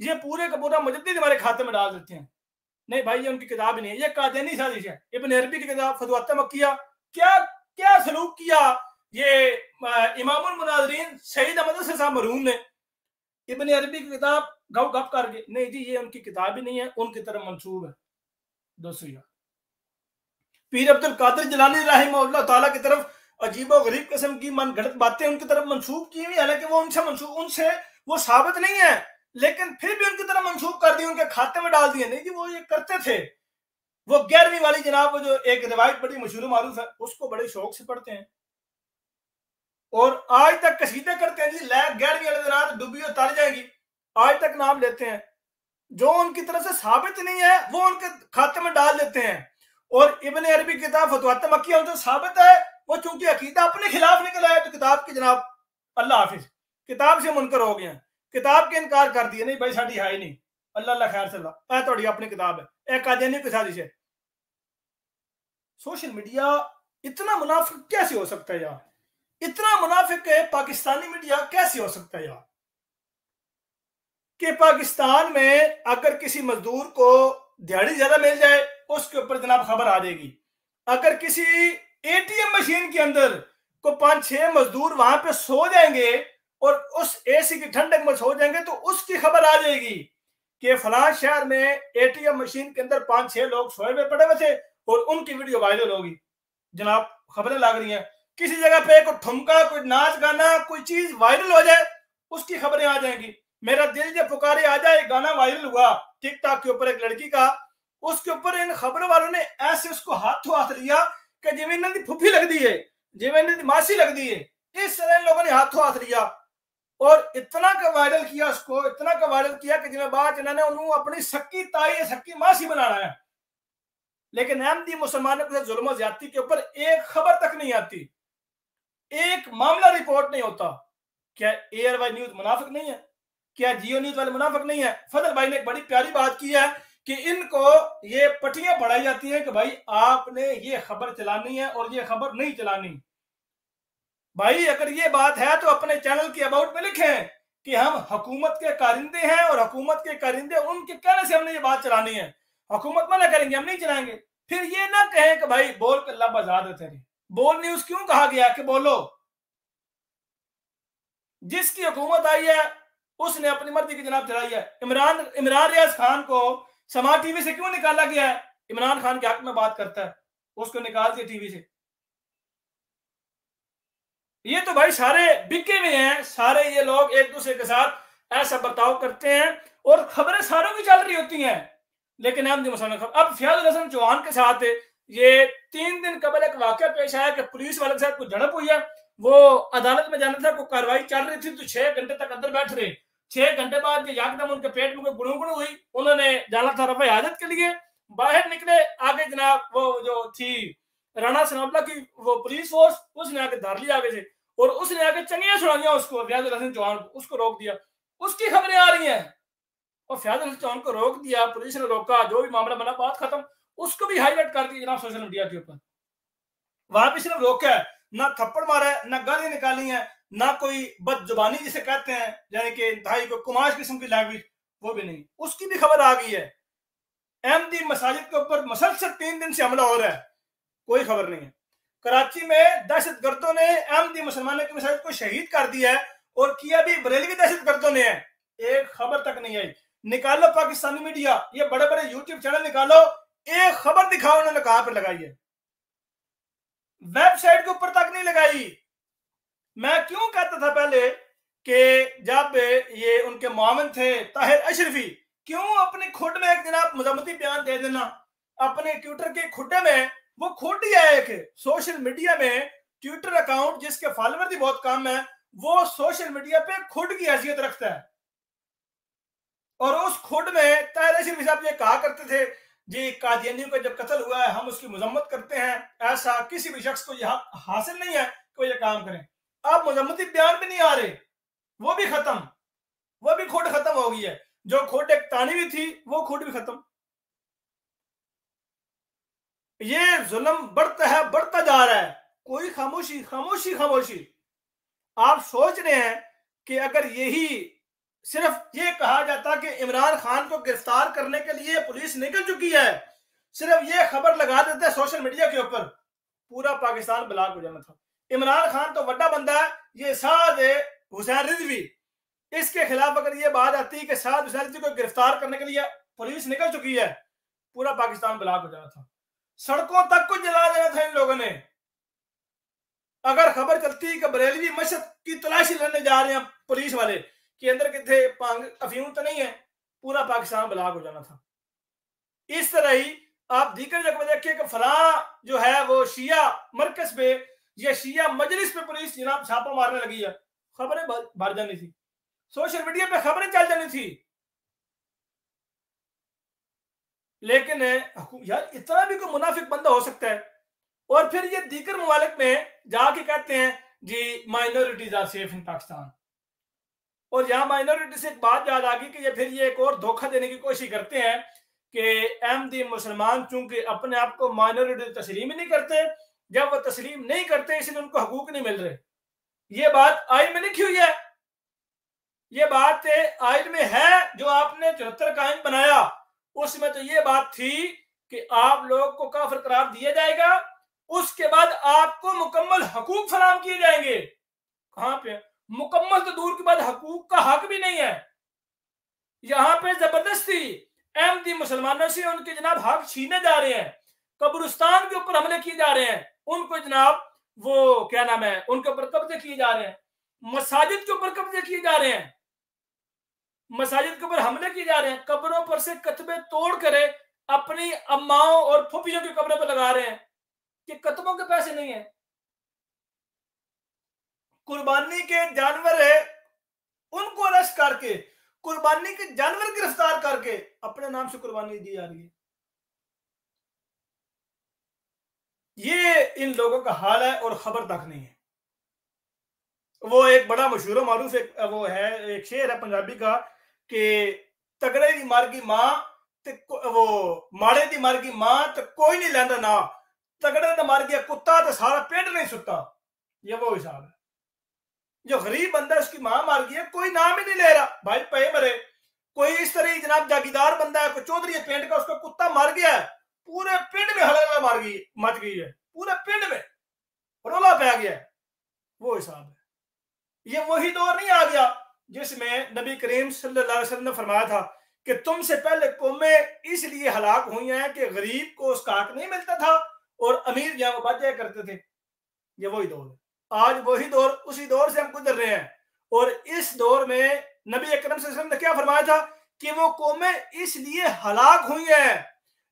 یہ پورے کا پورا مجدد ہمارے کھاتے میں ڈال دیتے ہیں. نہیں بھائی یہ ان کی کتاب ہی نہیں ہے, یہ قادیانی سازش ہے. ابن عربی کی کتاب فتوحات مکیہ, کیا سلوک کیا یہ امام المناظرین سعید احمد صاحب مرحوم نے ابن عربی کی کتاب گپ کر کے, نہیں جی یہ ان کی کتاب ہی نہیں ہے, ان کی طرف منسوب ہے. دوسری پیر عبد القادر جیلانی رحمہ اللہ تعالیٰ کی طرف عجیب و غریب قسم کی من گھڑت باتیں ان کی طرف منسوب کی ہوئی, حالانکہ وہ ان سے وہ ثابت نہیں ہے, لیکن پھر بھی ان کی طرف منسوب کر دی, ان کے کھاتے میں ڈال دیے. نہیں جی وہ یہ کرتے تھے. وہ 11ویں والی جناب وہ جو ایک روایت بڑی مشہور معروف ہے, اس کو بڑے شوق سے پڑھتے ہیں اور آج تک قصیدے کرتے ہیں. جی 11ویں والی رات ڈوبی اور تر جائے گی, آج تک نام لیتے ہیں. جو ان کی طرف سے ثابت نہیں ہے وہ ان کے کھاتے میں ڈال دیتے ہیں. اور ابن عربی کی کتاب فتوحات مکیہ ان سے ثابت ہے, وہ چونکہ عقیدہ اپنے خلاف نکل آیا تو کتاب کی جناب اللہ حافظ کتاب سے منکر ہو گئے ہیں, کتاب کے انکار کر دیے. نہیں بھائی ساڑی ہے ہی نہیں, اللہ خیر سے اللہ اے توڑی اپنی کتاب ہے, اے قادیانی کی سازش ہے. سوشل میڈیا اتنا منافق کیسے ہو سکتا ہے یار, اتنا منافق ہے پاکستانی میڈیا کیسے ہو سکتا ہے یار, کہ پاکستان میں اگر کسی مزدور کو دیہڑی زیادہ مل جائے اس کے اوپر جناب خبر آ جائے گی. اگر کسی اے ٹی ایم مشین کے اندر کو 5-6 مزدور وہاں پہ سو جائیں گے اور اس اے سی کی ٹھنڈک میں سو جائیں گے تو اس کی خبر آ جائے گی کہ فلاں شہر میں اے ٹی ایم مشین کے اندر 5-6 لوگ سوئے ہوئے پڑے ہوئے تھے اور ان کی ویڈیو وائرل ہوگی. جناب خبریں لگ رہی ہیں. کسی جگہ پہ کوئی ٹھمکا, کوئی ناچ گانا, کوئی چیز وائرل ہو جائے اس کی خبریں آ جائیں گی. میرا دل جب پکارے آ جائے, گانا وائرل ہوا ٹک ٹاک کے اوپر ایک لڑکی کا, اس کے اوپر ان خبروں والوں نے ایسے اس کو ہاتھ لیا کہ جی انہوں نے پھپھی لگ دی ہے, جی انہوں نے ماسی لگ دی ہے, اس طرح ان لوگوں نے ہاتھ لیا اور اتنا کا وائرل کیا اس کو, اتنا کا وائرل کیا کہ جنہیں بعد انہوں نے انہوں اپنی سکی تائی سکی ماسی بنانا ہے. لیکن احمدی مسلمانوں کے ظلم و زیادتی کے اوپر ایک خبر تک نہیں آتی, ایک معاملہ رپورٹ نہیں ہوتا. کیا ایئر وائی نیوز منافق نہیں ہے؟ کیا جیو نیوز والے منافق نہیں ہے؟ فضل بھائی نے ایک بڑی پیاری بات کی ہے کہ ان کو یہ پٹیاں پڑھائی جاتی ہیں کہ بھائی آپ نے یہ خبر چلانی ہے اور یہ خبر نہیں چلانی. بھائی اگر یہ بات ہے تو اپنے چینل کی اباؤٹ میں لکھیں کہ ہم حکومت کے کارندے ہیں اور حکومت کے کارندے ان کے کہنے سے ہم نے یہ بات چلانی ہے. حکومت منع کریں گے, ہم نہیں چلائیں گے. پھر یہ نہ کہیں کہ بھائی بول کے لب آزاد ہے تیری. بول نیوز کیوں کہا گیا کہ بولو؟ جس کی حکومت آئی ہے اس نے اپنی مرضی کی جناب چلائی ہے. عمران ریاض خان کو سما ٹی وی سے کیوں نکالا گیا ہے؟ عمران خان کے حق میں بات کرتا ہے, اس کو نکال دیا ٹی وی سے. یہ تو بھائی سارے بکے ہوئے ہیں, سارے یہ لوگ ایک دوسرے کے ساتھ ایسا برتاؤ کرتے ہیں اور خبریں ساروں کی چل رہی ہوتی ہیں. لیکن اب فیاض الحسن چوہان کے ساتھ یہ 3 دن قبل ایک واقعہ پیش آیا کہ پولیس والے کے ساتھ کوئی جھڑپ ہوئی ہے. وہ عدالت میں جانا تھا, کوئی کاروائی چل رہی تھی تو 6 گھنٹے تک اندر بیٹھ رہے. 6 گھنٹے بعد یکدم ان کے پیٹ میں کوئی گڑوں ہوئی, انہوں نے جانا تھا رفع حاجت کے لیے, باہر نکلے, آگے جناب وہ جو تھی رانا ثناء اللہ کی وہ پولیس فورس, اس نے آگے دھار لیا آگے سے اور اس نے آگے چنگیاں چھڑائیاں اس کو, فیاض الحسن چوہان کو, اس کو روک دیا. اس کی خبریں آ رہی ہیں اور فیاض الحسن چوہان کو روک دیا, پولیس نے روکا, جو بھی معاملہ بنا بات ختم. اس کو بھی ہائی لائٹ کر دیا جناب سوشل میڈیا کے اوپر. وہاں پہ صرف روکا ہے, نہ تھپڑ مارا ہے, نہ گالیاں نکالی ہیں, نہ کوئی بد زبانی جسے کہتے ہیں یعنی کہ انتہائی کو کماش قسم کی لینگویج, وہ بھی نہیں. اس کی بھی خبر آ گئی ہے. احمدی مساجد کے اوپر مسلسل 3 دن سے حملہ ہو رہا ہے, کوئی خبر نہیں ہے. کراچی میں دہشت گردوں نے احمدی مسلمانوں کی مساجد کو شہید کر دیا ہے اور کیا بھی بریلوی دہشت گردوں نے ہے, ایک خبر تک نہیں آئی. نکالو پاکستانی میڈیا, یہ بڑے بڑے یوٹیوب چینل نکالو, ایک خبر دکھاؤ انہوں نے کہاں پہ لگائی ہے. ویب سائٹ کے اوپر تک نہیں لگائی. میں کیوں کہتا تھا پہلے کہ جب یہ ان کے معاون تھے طاہر اشرفی, کیوں اپنی کھڈ میں ایک جناب مذمتی بیان دے دینا اپنے ٹویٹر کے کھڈے میں. وہ کھڈ ہی ہے ایک سوشل میڈیا میں ٹویٹر اکاؤنٹ جس کے فالوور بھی بہت کم ہے, وہ سوشل میڈیا پہ کھڈ کی حیثیت رکھتا ہے. اور اس کھڈ میں طاہر اشرفی صاحب یہ کہا کرتے تھے جی قادیانیوں کا جب قتل ہوا ہے ہم اس کی مذمت کرتے ہیں, ایسا کسی بھی شخص کو یہ حاصل نہیں ہے کہ وہ یہ کام کریں. اب مذمتی بیان بھی نہیں آ رہے, وہ بھی ختم, وہ بھی کھوٹ ختم ہو گئی ہے. جو کھوٹ ایک تانی بھی تھی وہ کھوٹ بھی ختم. یہ ظلم بڑھتا ہے, بڑھتا جا رہا ہے. کوئی خاموشی خاموشی خاموشی. آپ سوچ رہے ہیں کہ اگر یہی صرف یہ کہا جاتا کہ عمران خان کو گرفتار کرنے کے لیے پولیس نکل چکی ہے، صرف یہ خبر لگا دیتے سوشل میڈیا کے اوپر، پورا پاکستان بلاک ہو جانا تھا۔ عمران خان تو بڑا بندہ ہے، یہ سعد حسین رضوی، اس کے خلاف اگر یہ بات آتی کہ سعد حسین رضوی کو گرفتار کرنے کے لیے پولیس نکل چکی ہے، پورا پاکستان بلاک ہو جانا تھا، سڑکوں تک کو جلا دینا تھا ان لوگوں نے۔ اگر خبر چلتی کہ بریلوی مسجد کی تلاشی لینے جا رہے ہیں پولیس والے کہ اندر کتنے افیون تو نہیں ہے، پورا پاکستان بلاک ہو جانا تھا۔ اس طرح ہی آپ دیگر جگہ دیکھیں کہ فلاں جو ہے وہ شیعہ مرکز پہ یا شیعہ مجلس پہ پولیس جناب چھاپا مارنے لگی ہے، خبریں بھر جانی تھی، سوشل میڈیا پہ خبریں چل جانی تھی۔ لیکن یار اتنا بھی کوئی منافق بندہ ہو سکتا ہے؟ اور پھر یہ دیگر ممالک میں جا کے کہتے ہیں جی minorities are safe in Pakistan, اور یہاں مائنورٹی سے ایک بات یاد آ گئی کہ یہ پھر یہ ایک اور دھوکہ دینے کی کوشش کرتے ہیں کہ احمدی مسلمان چونکہ اپنے آپ کو مائنورٹی تسلیم ہی نہیں کرتے، جب وہ تسلیم نہیں کرتے اس لیے ان کو حقوق نہیں مل رہے۔ یہ بات آئین میں لکھی ہوئی ہے، یہ بات آئین میں ہے جو آپ نے 74 کا آئین بنایا، اس میں تو یہ بات تھی کہ آپ لوگ کو کافر قرار دیا جائے گا، اس کے بعد آپ کو مکمل حقوق فراہم کیے جائیں گے۔ کہاں پہ مکمل تو دور کے بعد حقوق کا حق بھی نہیں ہے، یہاں پہ زبردستی احمدی مسلمانوں سے ان کے جناب حق چھینے جا رہے ہیں، قبرستان کے اوپر حملے کیے جا رہے ہیں، ان کو جناب وہ کیا نام ہے ان کے اوپر قبضے کیے جا رہے ہیں، مساجد کے اوپر قبضے کیے جا رہے ہیں، مساجد کے اوپر حملے کیے جا رہے ہیں، قبروں پر سے کتبے توڑ کرے اپنی اماؤں اور پھوپھیوں کی قبروں پر لگا رہے ہیں کہ کتبوں کے پیسے نہیں ہیں۔ قربانی کے جانور ہے ان کو ارسٹ کر کے، قربانی کے جانور گرفتار کر کے اپنے نام سے قربانی دی جا رہی ہے۔ یہ ان لوگوں کا حال ہے اور خبر تک نہیں ہے۔ وہ ایک بڑا مشہور و معروف وہ ہے ایک شعر ہے پنجابی کا کہ تگڑے دی مر گئی ماں وہ ماڑے دی مر گئی ماں تو کوئی نہیں لینا نا، تگڑے دا مر گیا کتا تو سارا پنڈ نہیں ستا۔ یہ وہ حساب ہے، جو غریب بندہ اس کی ماں مار گئی ہے کوئی نام ہی نہیں لے رہا، بھائی پے مرے۔ کوئی اس طرح جناب جاگیدار بندہ ہے، کوئی چودھری پنڈ کا، اس کا کتا مر گیا ہے، پورے پنڈ میں ہلے مچ گئی ہے، پورے پنڈ میں رولا پہ گیا ہے، وہ حساب ہے۔ یہ وہی دور نہیں آ گیا جس میں نبی کریم صلی اللہ علیہ وسلم نے فرمایا تھا کہ تم سے پہلے قومیں اس لیے ہلاک ہوئی ہیں کہ غریب کو اس کا حق نہیں ملتا تھا اور امیر جہاں وہ بچ جایا کرتے تھے۔ یہ وہی دور ہے، آج وہی دور، اسی دور سے ہم گزر رہے ہیں۔ اور اس دور میں نبی اکرم صلی اللہ علیہ وسلم نے کیا فرمایا تھا کہ وہ قومیں اس لیے ہلاک ہوئی ہیں،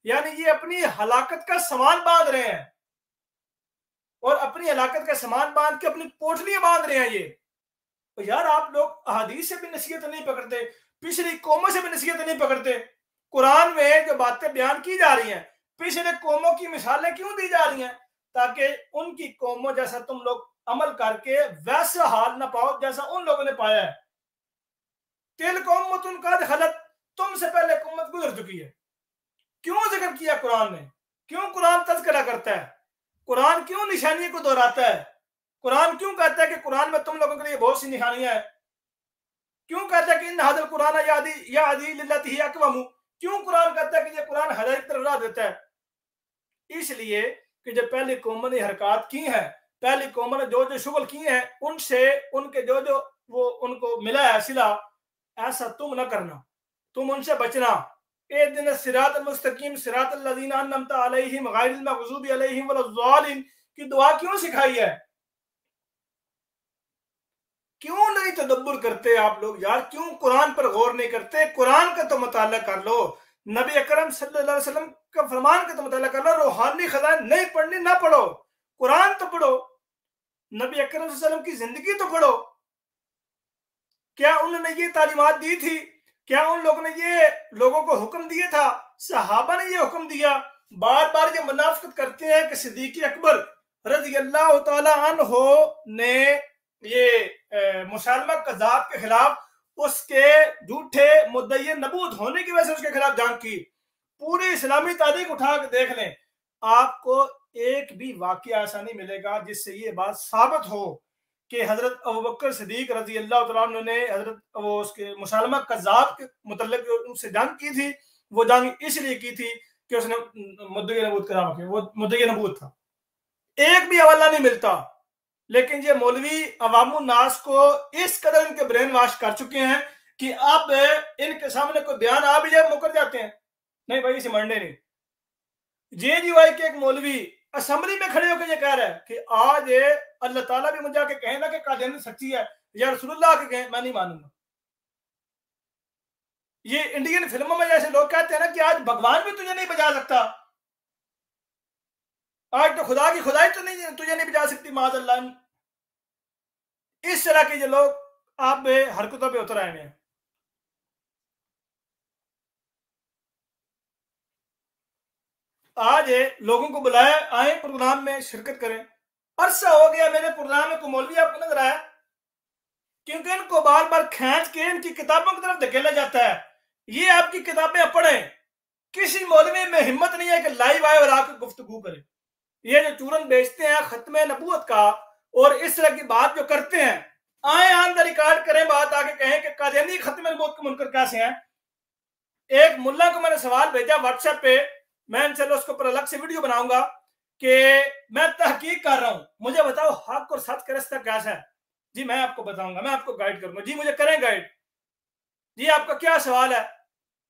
یعنی یہ اپنی ہلاکت کا سامان باندھ رہے ہیں، اور اپنی ہلاکت کا سامان باندھ کے اپنی پوٹلیاں باندھ رہے ہیں۔ یہ یار آپ لوگ احادیث سے بھی نصیحت نہیں پکڑتے، پچھلی قوموں سے بھی نصیحت نہیں پکڑتے، قرآن میں جو باتیں بیان کی جا رہی ہیں پچھلے قوموں کی مثالیں کیوں دی جا رہی ہیں؟ تاکہ ان کی قوموں جیسا تم لوگ عمل کر کے ویسا حال نہ پاؤ جیسا ان لوگوں نے پایا ہے۔ تلک امۃ قد خلت، تم سے پہلے امت گزر چکی ہے۔ کیوں ذکر کیا قرآن نے؟ کیوں قرآن تذکرہ کرتا ہے؟ قرآن کیوں نشانی کو دہراتا ہے؟ قرآن کیوں کہتا ہے کہ قرآن میں تم لوگوں کے لیے بہت سی نشانیاں ہیں؟ کیوں کہتا ہے کہ ان ھذا القرآن یہدی للتی ہی اقوم؟ کیوں قرآن کہتا ہے کہ یہ قرآن ہدایت کی طرف راہ دیتا ہے؟ اس لیے کہ جو پہلی قوموں نے حرکات کی ہیں، پہلی قوموں نے جو جو شغل کیے ہیں، ان سے ان کے جو جو وہ ان کو ملا ہے صلہ، ایسا تم نہ کرنا، تم ان سے بچنا۔ اہدنا الصراط المستقیم صراط الذین انعمت علیہم غیر المغضوب علیہم ولا الضالین کی دعا کیوں سکھائی ہے؟ کیوں نہیں تدبر کرتے آپ لوگ یار؟ کیوں قرآن پر غور نہیں کرتے؟ قرآن کا تو مطالعہ کر لو، نبی اکرم صلی اللہ علیہ وسلم کا فرمان کا تو مطالعہ کر لو۔ روحانی خزائن نہیں پڑھنی نہ پڑھو، قرآن تو پڑھو، نبی اکرم صلی اللہ علیہ وسلم کی زندگی تو پڑھو۔ کیا انہوں نے یہ تعلیمات دی تھی؟ کیا ان لوگوں نے یہ لوگوں کو حکم دیا تھا؟ صحابہ نے یہ حکم دیا؟ بار بار یہ منافقت کرتے ہیں کہ صدیق اکبر رضی اللہ تعالی عنہ نے یہ مسلمہ کذاب کے خلاف اس کے جھوٹے مدعی نبوت ہونے کی وجہ سے اس کے خلاف جنگ کی۔ پوری اسلامی تاریخ اٹھا کے دیکھ لیں، آپ کو ایک بھی واقعہ ایسا نہیں ملے گا جس سے یہ بات ثابت ہو کہ حضرت ابوبکر صدیق رضی اللہ تعالیٰ عنہ نے حضرت وہ اس کے مسالمہ کذاب کے متعلق ان سے جنگ کی تھی، وہ جنگ اس لیے کی تھی کہ اس نے مدعی نبوت کا دعویٰ کیا، وہ مدعی نبوت تھا۔ ایک بھی حوالہ نہیں ملتا، لیکن یہ مولوی عوام الناس کو اس قدر ان کے برین واش کر چکے ہیں کہ اب ان کے سامنے کوئی بیان آ بھی جائے مکر جاتے ہیں، نہیں بھائی اسے مرنے نہیں۔ جے جی وائی کے ایک مولوی اسمبلی میں کھڑے ہو کے یہ کہہ رہا ہے کہ آج اللہ تعالیٰ بھی مجھے آ کے کہیں نا کہ قادیانی سچی ہے، یا رسول اللہ کے کہیں، میں نہیں مانوں گا۔ یہ انڈین فلموں میں جیسے لوگ کہتے ہیں نا کہ آج بھگوان بھی تجھے نہیں بجا سکتا، آج تو خدا کی خدائی تو نہیں تجھے نہیں بجا سکتی معاذ اللہ، اس طرح کے یہ لوگ آپ حرکتوں پہ اتر آئے ہیں۔ آج لوگوں کو بلایا آئیں پروگرام میں شرکت کریں، عرصہ ہو گیا میرے پروگرام میں کوئی مولوی آپ کو نظر آیا؟ کیونکہ ان کو بار بار کھینچ کے ان کی کتابوں کی طرف دھکیلا جاتا ہے، یہ آپ کی کتابیں پڑھیں۔ کسی مولوی میں ہمت نہیں ہے کہ لائیو آئے اور آ کے گفتگو کرے۔ یہ جو چورن بیچتے ہیں ختم نبوت کا اور اس طرح کی بات جو کرتے ہیں، آئیں آن دا ریکارڈ کریں، بات آگے کہیں کہ قادیانی ختم نبوت کے منکر کیسے ہیں۔ ایک ملا کو میں نے سوال بھیجا واٹس ایپ پہ، میں انشاءاللہ اس کے اوپر الگ سے ویڈیو بناؤں گا کہ میں تحقیق کر رہا ہوں، مجھے بتاؤ حق اور سچ کا رستہ کیسا ہے۔ جی میں آپ کو بتاؤں گا، میں آپ کو گائیڈ کروں گا۔ جی مجھے کریں گائیڈ۔ جی آپ کا کیا سوال ہے؟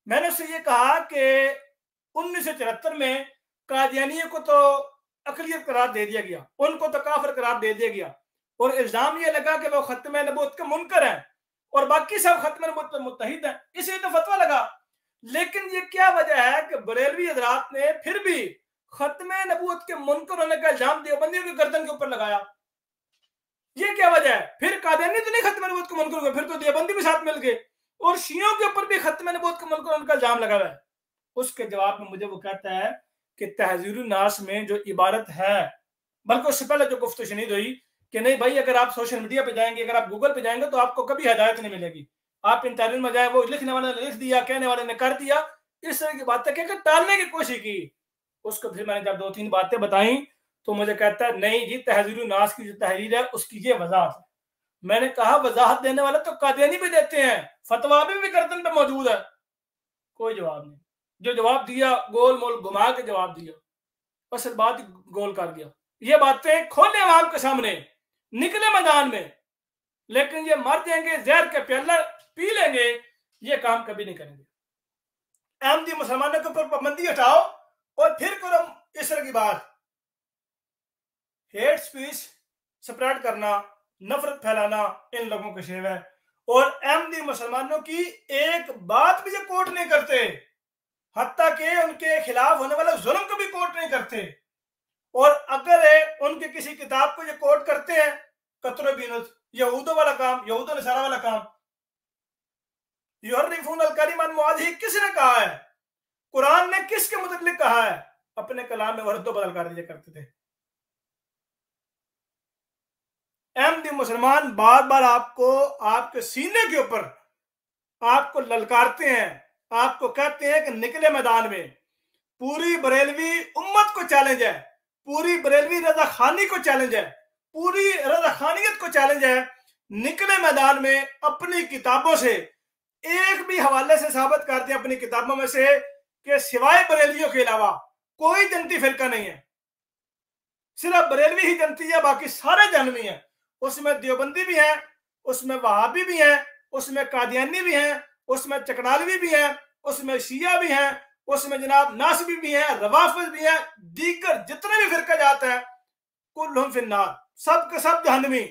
میں نے اس سے یہ کہا کہ 1974 میں قادیانیوں کو تو اقلیت قرار دے دیا گیا، ان کو تو کافر قرار دے دیا گیا، اور الزام یہ لگا کہ وہ ختم نبوت کے منکر ہیں اور باقی سب ختم نبوت پر متحد ہیں، اس لیے تو فتویٰ لگا۔ لیکن یہ کیا وجہ ہے کہ بریلوی حضرات نے پھر بھی ختم نبوت کے منکر ہونے کا الزام دیوبندیوں کی گردن کے اوپر لگایا؟ یہ کیا وجہ ہے؟ پھر قادیانی تو نہیں ختم نبوت کے منکر ہوئے، پھر تو دیوبندی بھی ساتھ مل گئے، اور شیعوں کے اوپر بھی ختم نبوت کے منکر ہونے کا الزام لگا ہوا ہے۔ اس کے جواب میں مجھے وہ کہتا ہے کہ تحذیر الناس میں جو عبارت ہے، بلکہ اس سے پہلے جو گفتگو شنید ہوئی کہ نہیں بھائی اگر آپ سوشل میڈیا پہ جائیں گے، اگر آپ گوگل پہ جائیں گے تو آپ کو کبھی ہدایت نہیں ملے گی، آپ ان تعلیم میں جائیں، وہ لکھنے والے نے لکھ دیا، کہنے والے نے کر دیا، اس طرح کی باتیں کہہ کے ٹالنے کی کوشش کی۔ اس کو پھر میں نے جب 2-3 باتیں بتائیں تو مجھے کہتا ہے نہیں جی تحذیر الناس کی جو تحریر ہے اس کی یہ وضاحت ہے۔ میں نے کہا وضاحت دینے والے تو قادیانی بھی دیتے ہیں، فتویٰ بھی گردن پہ موجود ہے، کوئی جواب نہیں۔ جو جواب دیا گول مول گھما کے جواب دیا، اصل بات گول کر گیا۔ یہ باتیں کھولے عوام کے سامنے، نکلے میدان میں، لیکن یہ مر جائیں گے، زہر کے پیالہ پی لیں گے، یہ کام کبھی نہیں کریں گے۔ احمدی مسلمانوں کے اوپر پابندی ہٹاؤ اور پھر کرو اس طرح کی بات، ہیٹ سپیچ سپریڈ کرنا، نفرت پھیلانا ان لوگوں کے شیو ہے، اور احمدی مسلمانوں کی ایک بات بھی یہ کوٹ نہیں کرتے، حتیٰ کہ ان کے خلاف ہونے والا ظلم کو بھی کوٹ نہیں کرتے، اور اگر ان کے کسی کتاب کو یہ کوٹ کرتے ہیں قطر و بینت، یہودوں والا کام، یہود و نصارہ والا کام۔ یحرفون الکلم عن مواضعہ کس نے کہا ہے؟ قرآن نے کس کے متعلق کہا ہے؟ اپنے کلام میں ورد و بدل کر دیا کرتے تھے۔ احمدی مسلمان بار بار آپ کو آپ کے سینے کے اوپر آپ کو للکارتے ہیں، آپ کو کہتے ہیں کہ نکلے میدان میں، پوری بریلوی امت کو چیلنج ہے، پوری بریلوی رضا خانی کو چیلنج ہے، پوری رضا خانیت کو چیلنج ہے، نکلے میدان میں اپنی کتابوں سے ایک بھی حوالے سے ثابت کرتے ہیں اپنی کتابوں میں سے کہ سوائے بریلویوں کے علاوہ کوئی جنتی فرقہ نہیں ہے، صرف بریلوی ہی جنتی ہے، باقی سارے جہنمی ہیں۔ اس میں دیوبندی بھی ہیں، اس میں وہابی بھی ہیں، اس میں قادیانی بھی ہیں، اس میں چکڑالوی بھی ہیں، اس میں شیعہ بھی ہیں، اس میں جناب ناصبی بھی ہیں، روافض بھی ہیں، دیگر جتنے بھی فرقہ جاتے ہیں کلہم فی النار، سب کے سب جہنمی،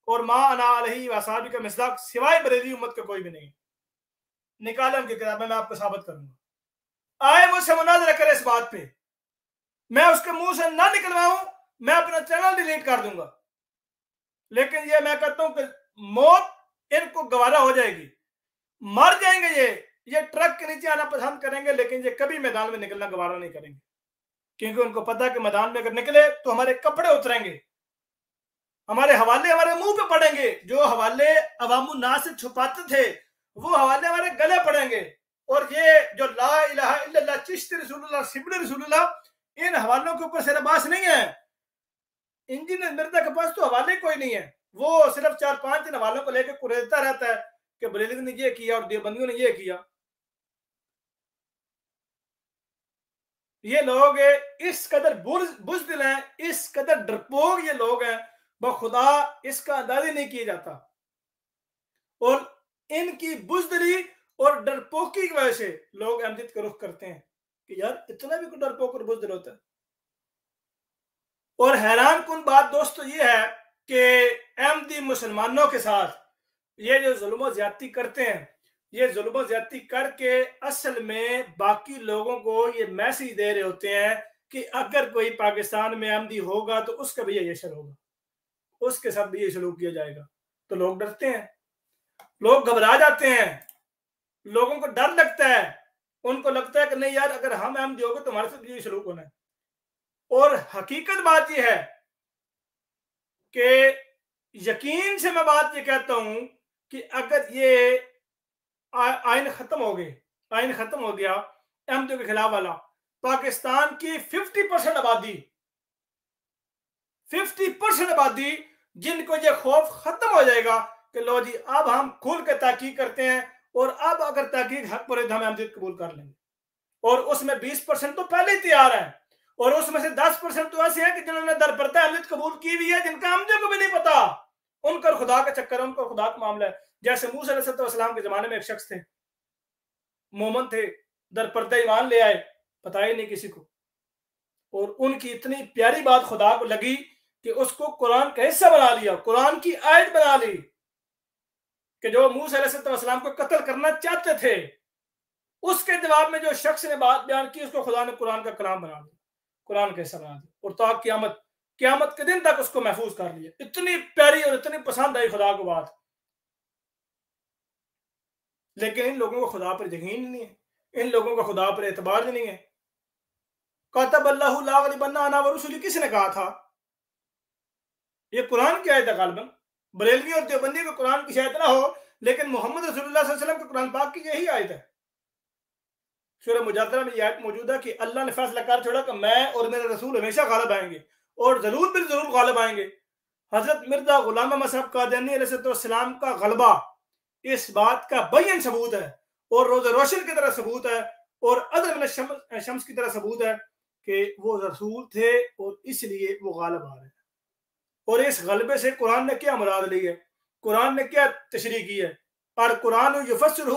اور ما انا علیہ واصحابی کا مصداق سوائے بریلوی امت کا کوئی بھی نہیں۔ نکالیں ان کی کتابیں، میں آپ کو ثابت کروں گا، آئے مجھ سے مناظرہ کرے اس بات پہ، میں اس کے منہ سے نہ نکلواؤں، میں اپنا چینل ڈیلیٹ کر دوں گا، لیکن یہ میں کہتا ہوں کہ موت ان کو گوارا ہو جائے گی، مر جائیں گے، یہ ٹرک کے نیچے آنا پسند کریں گے، لیکن یہ کبھی میدان میں نکلنا گوارا نہیں کریں گے، کیونکہ ان کو پتا کہ میدان میں اگر نکلے تو ہمارے کپڑے اتریں گے، ہمارے حوالے ہمارے منہ پہ پڑیں گے، جو حوالے عوام الناس سے چھپاتے تھے وہ حوالے ہمارے گلے پڑیں گے، اور یہ جو لا الہ الا اللہ، چشتی رسول اللہ، سبڑ رسول اللہ، ان حوالوں کے اوپر سر باس نہیں ہے، انجینئر مرزا کے پاس تو حوالے کوئی نہیں ہے، وہ صرف 4-5 دن حوالوں کو لے کے کریدتا رہتا ہے کہ بریلویوں نے یہ کیا اور دیوبندیوں نے یہ کیا. یہ لوگ اس قدر بزدل ہیں, اس قدر ڈرپوک یہ لوگ ہیں, بخدا اس کا اندازہ نہیں کیا جاتا. اور ان کی بزدلی اور ڈرپوکی کی وجہ سے لوگ احمدیت کا رخ کرتے ہیں کہ یار اتنا بھی کوئی ڈرپوک اور بزدل ہوتا ہے. اور حیران کن بات دوستو یہ ہے کہ احمدی مسلمانوں کے ساتھ یہ جو ظلم و زیادتی کرتے ہیں, یہ ظلم و زیادتی کر کے اصل میں باقی لوگوں کو یہ میسیج دے رہے ہوتے ہیں کہ اگر کوئی پاکستان میں احمدی ہوگا تو اس کا بھی یہ شر ہوگا, اس کے ساتھ بھی یہ سلوک کیا جائے گا. تو لوگ ڈرتے ہیں, لوگ گھبرا جاتے ہیں, لوگوں کو ڈر لگتا ہے, ان کو لگتا ہے کہ نہیں یار اگر ہم احمدی ہوگے تو ہمارے ساتھ یہ سلوک ہونا ہے. اور حقیقت بات یہ ہے کہ یقین سے میں بات یہ کہتا ہوں کہ اگر یہ آئین ختم ہو گئے, آئین ختم ہو گیا احمدیوں کے خلاف والا, پاکستان کی 50% آبادی 50% آبادی جن کو یہ خوف ختم ہو جائے گا کہ لو جی اب ہم کھل کے تحقیق کرتے ہیں اور اب اگر تحقیق حق پر ہم احمدیت قبول کر لیں گے. اور اس میں 20% تو پہلے ہی تیار ہے, اور اس میں سے 10% تو ایسے ہیں کہ جنہوں نے در پردہ احمدیت قبول کی ہوئی ہے, جن کا احمدیوں کو بھی نہیں پتا. ان کا خدا کا چکر ہے, ان کا خدا کا معاملہ ہے. جیسے موسیٰ علیہ السلام کے زمانے میں ایک شخص تھے, مومن تھے, در پردہ ایمان لے آئے, پتا ہی نہیں کسی کو, اور ان کی اتنی پیاری بات خدا کو لگی کہ اس کو قرآن کا حصہ بنا لیا, قرآن کی آیت بنا لی کہ جو موسیٰ علیہ السلام کو قتل کرنا چاہتے تھے, اس کے جواب میں جو شخص نے بات بیان کی اس کو خدا نے قرآن کا کلام بنا دیا, قرآن کا حصہ بنا دیا, اور تا قیامت کے دن تک اس کو محفوظ کر لیا. اتنی پیاری اور اتنی پسند آئی خدا کو بات. لیکن ان لوگوں کو خدا پر یقین نہیں ہے, ان لوگوں کو خدا پر اعتبار نہیں ہے. کتب اللہ لا اغلبن انا ورسلی کس نے کہا تھا؟ یہ قرآن کی آیت ہے. غالباً بریلوی اور دیوبندی کو قرآن کی شاید نہ ہو, لیکن محمد رسول اللہ صلی اللہ علیہ وسلم کے قرآن پاک کی یہی آیت ہے. سورہ مجادلہ میں یہ آیت موجود ہے کہ اللہ نے فیصلہ کر چھوڑا کہ میں اور میرے رسول ہمیشہ غالب آئیں گے, اور ضرور بھی ضرور غالب آئیں گے. حضرت مرزا غلام احمد صاحب قادیانی علیہ السلام کا غلبہ اس بات کا بین ثبوت ہے, اور روز روشن کی طرح ثبوت ہے, اور ادر من الشمس کی طرح ثبوت ہے کہ وہ رسول تھے اور اس لیے وہ غالب آ رہے ہیں. اور اس غلبے سے قرآن نے کیا مراد لی ہے, قرآن نے کیا تشریح کی ہے؟ اور قرآن یفسر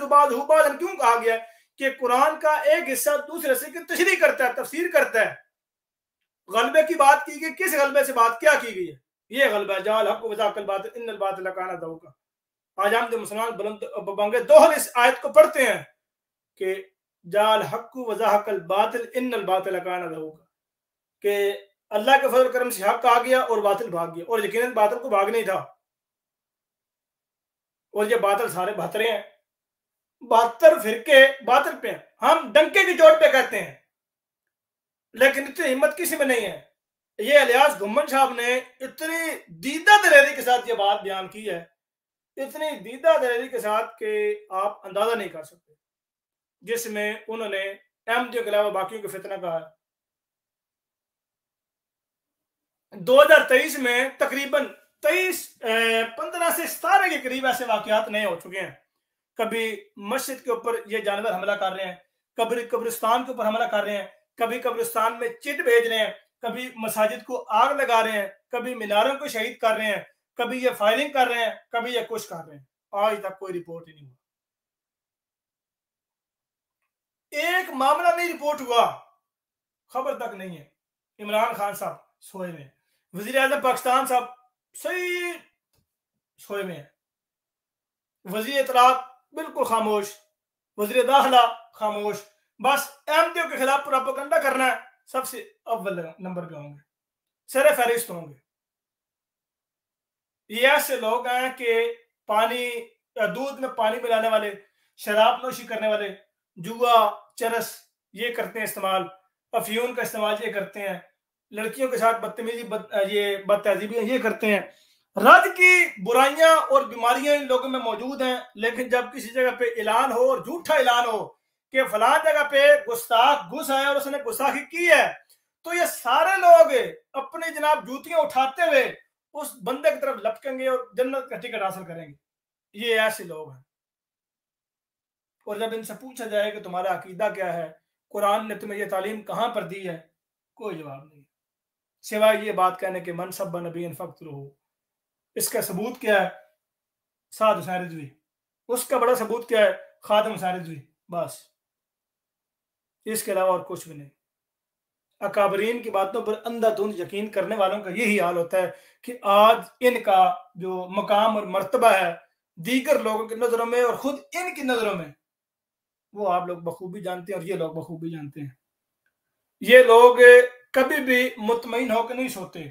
بعضہ بعضا کیوں کہا گیا ہے کہ قرآن کا ایک حصہ دوسرے سے تشریح کرتا ہے, تفسیر کرتا ہے. غلبے کی بات کی گئی, کس غلبے سے بات کیا کی گئی ہے؟ یہ غلبہ ہے جعل الحق وزهق الباطل ان الباطل کان زهوقا. آج ہم جو مسلمان بلند بانگے دوہل اس آیت کو پڑھتے ہیں کہ جعل الحق وزهق الباطل ان الباطل کان زهوقا, کہ اللہ کے فضل کرم سے حق آ گیا اور باطل بھاگ گیا, اور یقیناً باطل کو بھاگ نہیں تھا. اور یہ باطل سارے 72 ہیں, 72 فرقے باطل پہ ہیں. ہم ڈنکے کی چوٹ پہ کہتے ہیں, لیکن اتنی ہمت کسی میں نہیں ہے. یہ الیاس گھمن صاحب نے اتنی دیدہ دلیری کے ساتھ یہ بات بیان کی ہے, اتنی دیدہ دلیری کے ساتھ کہ آپ اندازہ نہیں کر سکتے, جس میں انہوں نے احمدیوں کے علاوہ باقیوں کو فتنہ کہا ہے. 2023 میں تقریباً 15 سے 17 کے قریب ایسے واقعات نئے ہو چکے ہیں. کبھی مسجد کے اوپر یہ جانور حملہ کر رہے ہیں, کبھی قبرستان کے اوپر حملہ کر رہے ہیں, کبھی قبرستان میں چٹ بھیج رہے ہیں, کبھی مساجد کو آگ لگا رہے ہیں, کبھی میناروں کو شہید کر رہے ہیں, کبھی یہ فائرنگ کر رہے ہیں, کبھی یہ کچھ کر رہے ہیں. آج تک کوئی رپورٹ ہی نہیں ہوا, ایک معاملہ نہیں رپورٹ ہوا, خبر تک نہیں ہے. عمران خان صاحب سوئے میں, وزیر اعظم پاکستان صاحب صحیح سوئے میں, وزیر اطلاعات بالکل خاموش, وزیر داخلہ خاموش. بس احمدیوں کے خلاف پروپیگنڈا کرنا ہے, سب سے اول نمبر پہ ہوں گے, سر فہرست ہوں گے. یہ ایسے لوگ ہیں کہ پانی دودھ میں پانی ملانے والے, شراب نوشی کرنے والے, جوا چرس یہ کرتے ہیں استعمال, افیون کا استعمال یہ کرتے ہیں, لڑکیوں کے ساتھ بدتمیزی یہ بدتہذیبیاں یہ کرتے ہیں. رد کی برائیاں اور بیماریاں ان لوگوں میں موجود ہیں, لیکن جب کسی جگہ پہ اعلان ہو, اور جھوٹا اعلان ہو کہ فلاں جگہ پہ گستاخ گھس ہے اور اس نے گستاخی کی ہے, تو یہ سارے لوگ اپنی جناب جوتیاں اٹھاتے ہوئے اس بندے کی طرف لپکیں گے اور جنت کا ٹکٹ حاصل کریں گے. یہ ایسے لوگ ہیں. اور جب ان سے پوچھا جائے کہ تمہارا عقیدہ کیا ہے, قرآن نے تمہیں یہ تعلیم کہاں پر دی ہے, کوئی جواب نہیں سوائے یہ بات کہنے کہ من سب نبی فقط رہو. اس کا ثبوت کیا ہے؟ سعد حسین رضوی. اس کا بڑا ثبوت کیا ہے؟ خادم حسین رضوی. بس اس کے علاوہ اور کچھ بھی نہیں. اکابرین کی باتوں پر اندھا دھند یقین کرنے والوں کا یہی حال ہوتا ہے کہ آج ان کا جو مقام اور مرتبہ ہے دیگر لوگوں کی نظروں میں اور خود ان کی نظروں میں, وہ آپ لوگ بخوبی جانتے ہیں اور یہ لوگ بخوبی جانتے ہیں. یہ لوگ کبھی بھی مطمئن ہو کے نہیں سوتے.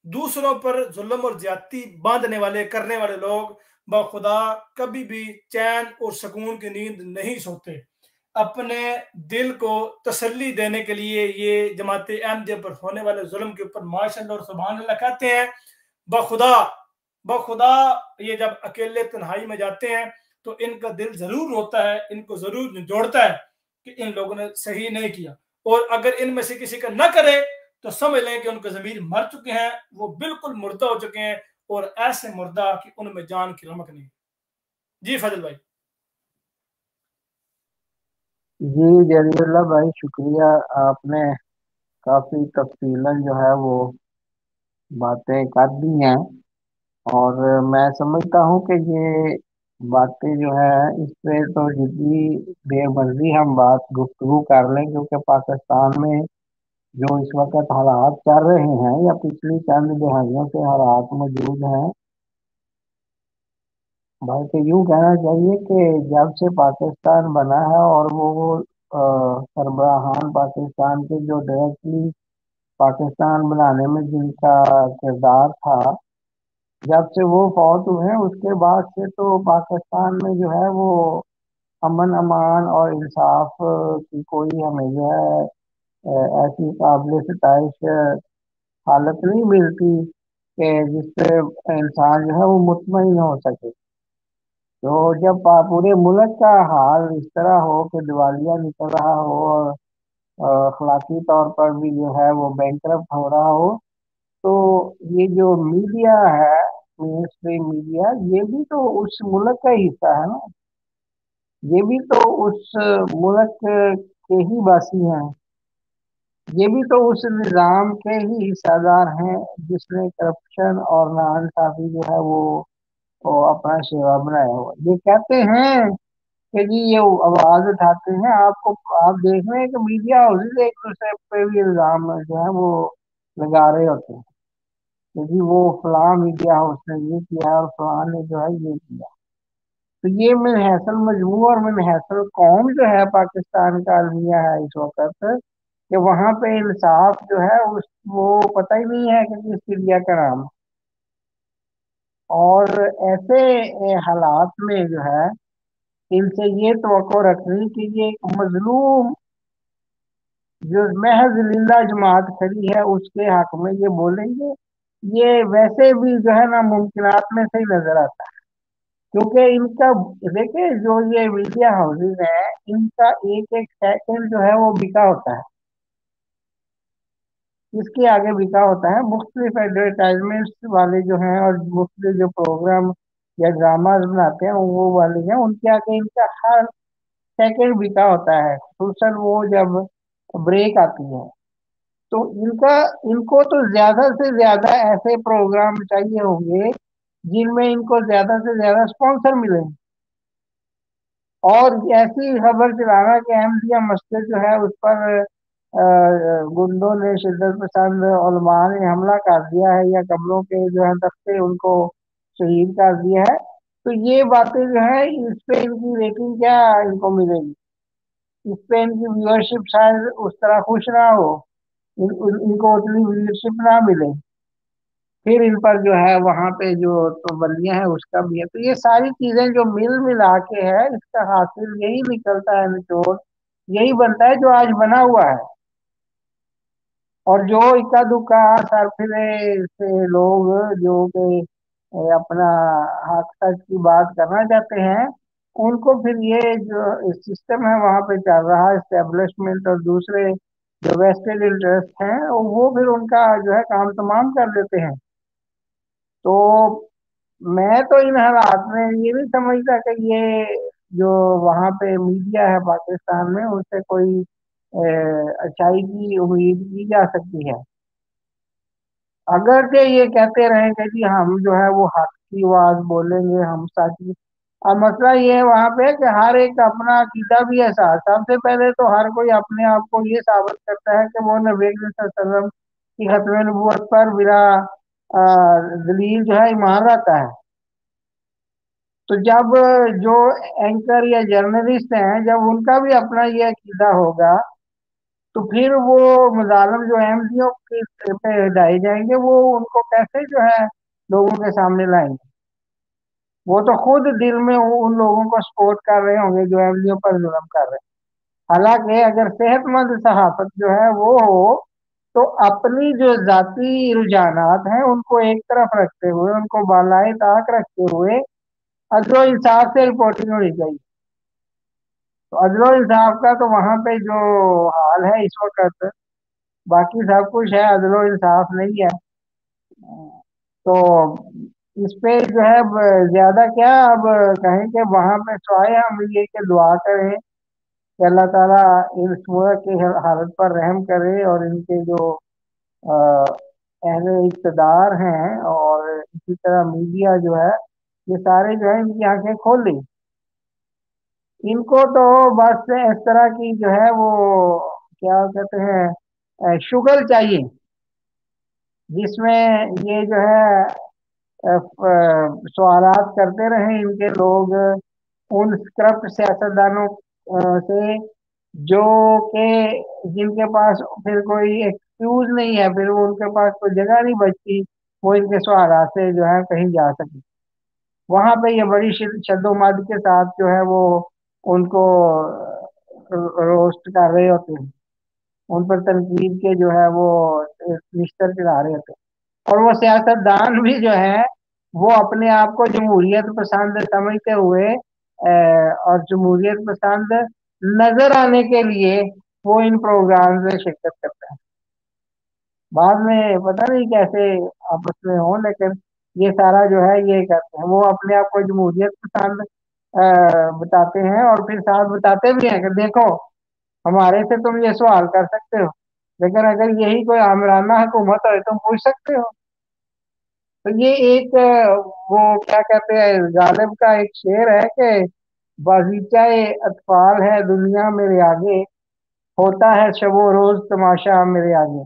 دوسروں پر ظلم اور زیادتی باندھنے والے کرنے والے لوگ بخدا کبھی بھی چین اور سکون کی نیند نہیں سوتے. اپنے دل کو تسلی دینے کے لیے یہ جماعت احمدیہ پر ہونے والے ظلم کے اوپر ماشاءاللہ اور سبحان اللہ کہتے ہیں. بخدا یہ جب اکیلے تنہائی میں جاتے ہیں تو ان کا دل ضرور روتا ہے, ان کو ضرور جوڑتا ہے کہ ان لوگوں نے صحیح نہیں کیا. اور اگر ان میں سے کسی کا نہ کرے تو سمجھ لیں کہ ان کے ضمیر مر چکے ہیں, وہ بالکل مردہ ہو چکے ہیں, اور ایسے مردہ کہ ان میں جان کی رمق نہیں. جی فضل بھائی. جی جلیل اللہ بھائی شکریہ, آپ نے کافی تفصیلاً جو ہے وہ باتیں کر دی ہیں, اور میں سمجھتا ہوں کہ یہ باتیں جو ہے اس پہ تو جتنی دیر مرضی ہم بات گفتگو کر لیں, کیونکہ پاکستان میں جو اس وقت حالات چل رہے ہیں یا پچھلی چند دہائیوں سے حالات موجود ہیں, بلکہ یوں کہنا چاہیے کہ جب سے پاکستان بنا ہے اور وہ سربراہان پاکستان کے جو ڈائریکٹلی پاکستان بنانے میں جن کا کردار تھا, جب سے وہ فوت ہوئے ہیں اس کے بعد سے تو پاکستان میں جو ہے وہ امن امان اور انصاف کی کوئی ہمیں جو ہے ایسی قابل ستائش حالت نہیں ملتی کہ جس پہ انسان جو ہے وہ مطمئن ہو سکے. تو جب پورے ملک کا حال اس طرح ہو کہ دیوالیہ نکل رہا ہو اور اخلاقی طور پر بھی جو ہے وہ بینکرپٹ ہو رہا ہو, تو یہ جو میڈیا ہے, مین اسٹریم میڈیا, یہ بھی تو اس ملک کا حصہ ہے نا, یہ بھی تو اس ملک کے ہی باسی ہیں, یہ بھی تو اس نظام کے ہی حصہ دار ہیں جس نے کرپشن اور ناانصافی جو ہے وہ اپنا شیوا بنایا ہوا. یہ کہتے ہیں کہ جی یہ آواز اٹھاتے ہیں, آپ دیکھ رہے ہیں کہ میڈیا ہاؤسز ایک دوسرے پہ بھی الزام جو ہے وہ لگا رہے ہوتے ہیں کہ جی وہ فلاں میڈیا ہاؤس نے یہ کیا اور فلاں نے جو ہے یہ کیا. تو یہ من حیث المجموع اور من حیث القوم جو ہے پاکستان کا المیہ ہے اس وقت, کہ وہاں پہ انصاف جو ہے وہ پتہ ہی نہیں ہے کہ کس میڈیا کا نام. اور ایسے حالات میں جو ہے ان سے یہ توقع رکھنی کہ یہ ایک مظلوم جو محض للہ جماعت کھڑی ہے اس کے حق میں یہ بولیں گے, یہ ویسے بھی جو ہے نا ممکنات میں سے ہی نظر آتا ہے. کیونکہ ان کا دیکھیں جو یہ میڈیا ہاؤسز ہیں ان کا ایک ایک سیکنڈ جو ہے وہ بکا ہوتا ہے, اس کے آگے بکا ہوتا ہے. مختلف ایڈورٹائزمنٹس والے جو ہیں اور مختلف جو پروگرام یا ڈراماز بناتے ہیں وہ والے ہیں, ان کے آگے ان کا ہر سیکنڈ بکا ہوتا ہے, خصوصاً وہ جب بریک آتی ہے. تو ان کو تو زیادہ سے زیادہ ایسے پروگرام چاہیے ہوں گے جن میں ان کو زیادہ سے زیادہ اسپانسر ملیں, اور ایسی خبر چلانا کہ احمدیہ مسجد جو ہے اس پر گنڈوں نے شدت پسند علماء نے حملہ کر دیا ہے یا قبروں کے جو ہے تختے ان کو شہید کر دیا ہے, تو یہ باتیں جو ہے اس پہ ان کی ریٹنگ کیا ان کو ملے گی, اس پہ ان کی ویورشپ شاید اس طرح خوش نہ ہو, ان کو اتنی ویورشپ نہ ملے, پھر ان پر جو ہے وہاں پہ جو پابندیاں ہیں اس کا بھی ہے. تو یہ ساری چیزیں جو مل ملا کے ہے اس کا حاصل یہی نکلتا ہے, نچوڑ یہی بنتا ہے جو آج بنا ہوا ہے. اور جو اکا دکا سرفرے سے لوگ جو کہ اپنا حق سچ کی بات کرنا چاہتے ہیں, ان کو پھر یہ جو سسٹم ہے وہاں پہ چل رہا ہے اسٹیبلشمنٹ اور دوسرے جو ویسٹڈ انٹرسٹ ہیں وہ پھر ان کا جو ہے کام تمام کر دیتے ہیں. تو میں تو ان حالات میں یہ نہیں سمجھتا کہ یہ جو وہاں پہ میڈیا ہے پاکستان میں اس سے کوئی اچھائی کی امید کی جا سکتی ہے. اگرچہ یہ کہتے رہیں کہ جی ہم جو ہے وہ حق کی آواز بولیں گے، ہم سچ. اب مسئلہ یہ ہے وہاں پہ کہ ہر ایک اپنا عقیدہ بھی ہے ساتھ. سب سے پہلے تو ہر کوئی اپنے آپ کو یہ ثابت کرتا ہے کہ وہ نبی کریم صلی اللہ علیہ وسلم کی ختم نبوت پر بلا دلیل جو ہے ایمان رکھتا ہے. تو جب جو اینکر یا جرنلسٹ ہیں جب ان کا بھی اپنا یہ عقیدہ ہوگا تو پھر وہ مظالم جو احمدیوں پہ ڈائے جائیں گے وہ ان کو کیسے جو ہے لوگوں کے سامنے لائیں گے. وہ تو خود دل میں ان لوگوں کو سپورٹ کر رہے ہوں گے جو احمدیوں پر ظلم کر رہے ہیں. حالانکہ اگر صحت مند صحافت جو ہے وہ ہو تو اپنی جو ذاتی رجحانات ہیں ان کو ایک طرف رکھتے ہوئے، ان کو بالائے طاق رکھتے ہوئے عدل و انصاف سے رپورٹنگ ہونی چاہیے. تو عدل و انصاف کا تو وہاں پہ جو حال ہے اس وقت، باقی سب کچھ ہے، عدل و انصاف نہیں ہے. تو اس پہ جو ہے زیادہ کیا اب کہیں کہ وہاں پہ سوائے ہم یہ کہ دعا کریں کہ اللہ تعالیٰ اس ملک کی حالت پر رحم کرے اور ان کے جو اہل اقتدار ہیں اور اسی طرح میڈیا جو ہے یہ سارے جو ہے ان کی آنکھیں کھول دیں. ان کو تو بس اس طرح کی جو ہے وہ کیا کہتے ہیں شغل چاہیے جس میں یہ جو ہے سوالات کرتے رہیں ان کے لوگ ان کرپٹ سیاستدانوں سے جو کہ جن کے پاس پھر کوئی ایکسکیوز نہیں ہے، پھر وہ ان کے پاس کوئی جگہ نہیں بچتی وہ ان کے سوالات سے جو ہے کہیں جا سکے. وہاں پہ یہ بڑی شد و مد کے ساتھ جو ہے وہ ان کو روسٹ کر رہے ہوتے ہیں، ان پر تنقید کے جو ہے وہ نشتر چلا رہے ہوتے ہیں. اور وہ سیاست دان بھی جو ہے وہ اپنے آپ کو جمہوریت پسند سمجھتے ہوئے اور جمہوریت پسند نظر آنے کے لیے وہ ان پروگرام میں شرکت کرتا ہے. بعد میں پتہ نہیں کیسے آپس میں ہوں لیکن یہ سارا جو ہے یہ کرتے ہیں، وہ اپنے آپ کو جمہوریت پسند بتاتے ہیں اور پھر ساتھ بتاتے بھی ہیں کہ دیکھو ہمارے سے تم یہ سوال کر سکتے ہو لیکن اگر یہی کوئی آمرانہ حکومت ہے تم پوچھ سکتے ہو. تو یہ ایک وہ کیا کہتے ہیں غالب کا ایک شعر ہے کہ بازیچہ اطفال ہے دنیا میرے آگے، ہوتا ہے شب و روز تماشا میرے آگے.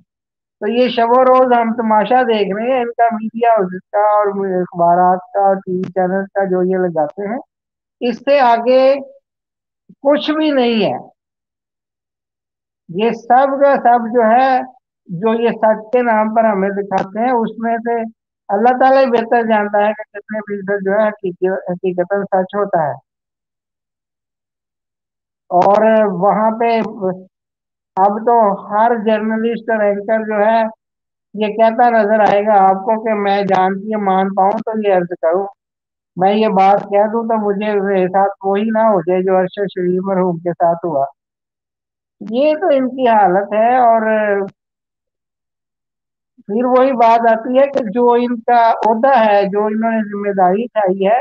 تو یہ شب و روز ہم تماشا دیکھ رہے ہیں ان کا میڈیا ہاؤس کا اور اخبارات کا اور ٹی وی چینل کا جو یہ لگاتے ہیں، اس سے آگے کچھ بھی نہیں ہے. یہ سب کا سب جو ہے جو یہ سچ کے نام پر ہمیں دکھاتے ہیں اس میں سے اللہ تعالیٰ ہی بہتر جانتا ہے کہ کتنے فیصد جو ہے حقیقت سچ ہوتا ہے. اور وہاں پہ اب تو ہر جرنلسٹ اور اینکر جو ہے یہ کہتا نظر آئے گا آپ کو کہ میں جانتی مان پاؤں تو یہ عرض کروں، میں یہ بات کہہ دوں تو مجھے میرے ساتھ وہی نہ ہو جائے جو ارشد شریف مرحوم کے ساتھ ہوا. یہ تو ان کی حالت ہے. اور پھر وہی بات آتی ہے کہ جو ان کا عہدہ ہے، جو انہوں نے ذمہ داری اٹھائی ہے،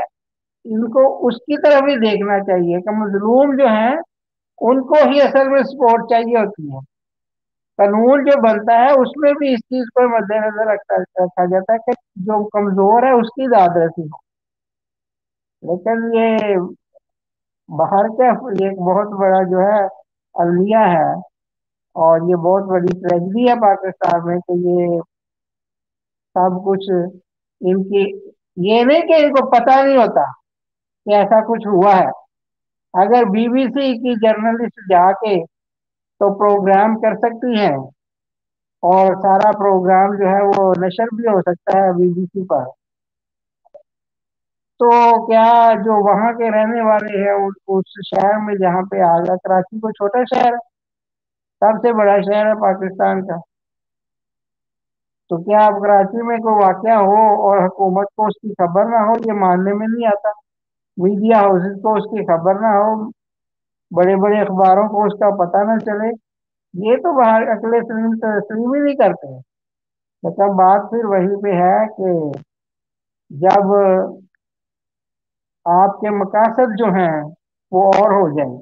ان کو اس کی طرف ہی دیکھنا چاہیے کہ مظلوم جو ہیں ان کو ہی اصل میں سپورٹ چاہیے ہوتی ہے. قانون جو بنتا ہے اس میں بھی اس چیز کو مد نظر رکھا جاتا ہے کہ جو کمزور ہے اس کی داد رسی ہو. لیکن یہ باہر کا ایک بہت بڑا جو ہے المیہ ہے اور یہ بہت بڑی ٹریجڈی ہے پاکستان میں کہ یہ سب کچھ ان کی، یہ نہیں کہ ان کو پتہ نہیں ہوتا کہ ایسا کچھ ہوا ہے. اگر بی بی سی کی جرنلسٹ جا کے تو پروگرام کر سکتی ہیں اور سارا پروگرام جو ہے وہ نشر بھی ہو سکتا ہے بی بی سی پر، تو کیا جو وہاں کے رہنے والے ہیں اس شہر میں جہاں پہ آ گیا، کراچی کو چھوٹا شہر ہے، سب سے بڑا شہر ہے پاکستان کا، تو کیا اب کراچی میں کوئی واقعہ ہو اور حکومت کو اس کی خبر نہ ہو؟ یہ ماننے میں نہیں آتا. میڈیا ہاؤسز کو اس کی خبر نہ ہو، بڑے بڑے اخباروں کو اس کا پتہ نہ چلے، یہ تو باہر عقل سلیم تسلیم ہی نہیں کرتے. لیکن بات پھر وہیں پہ ہے کہ جب آپ کے مقاصد جو ہیں وہ اور ہو جائیں،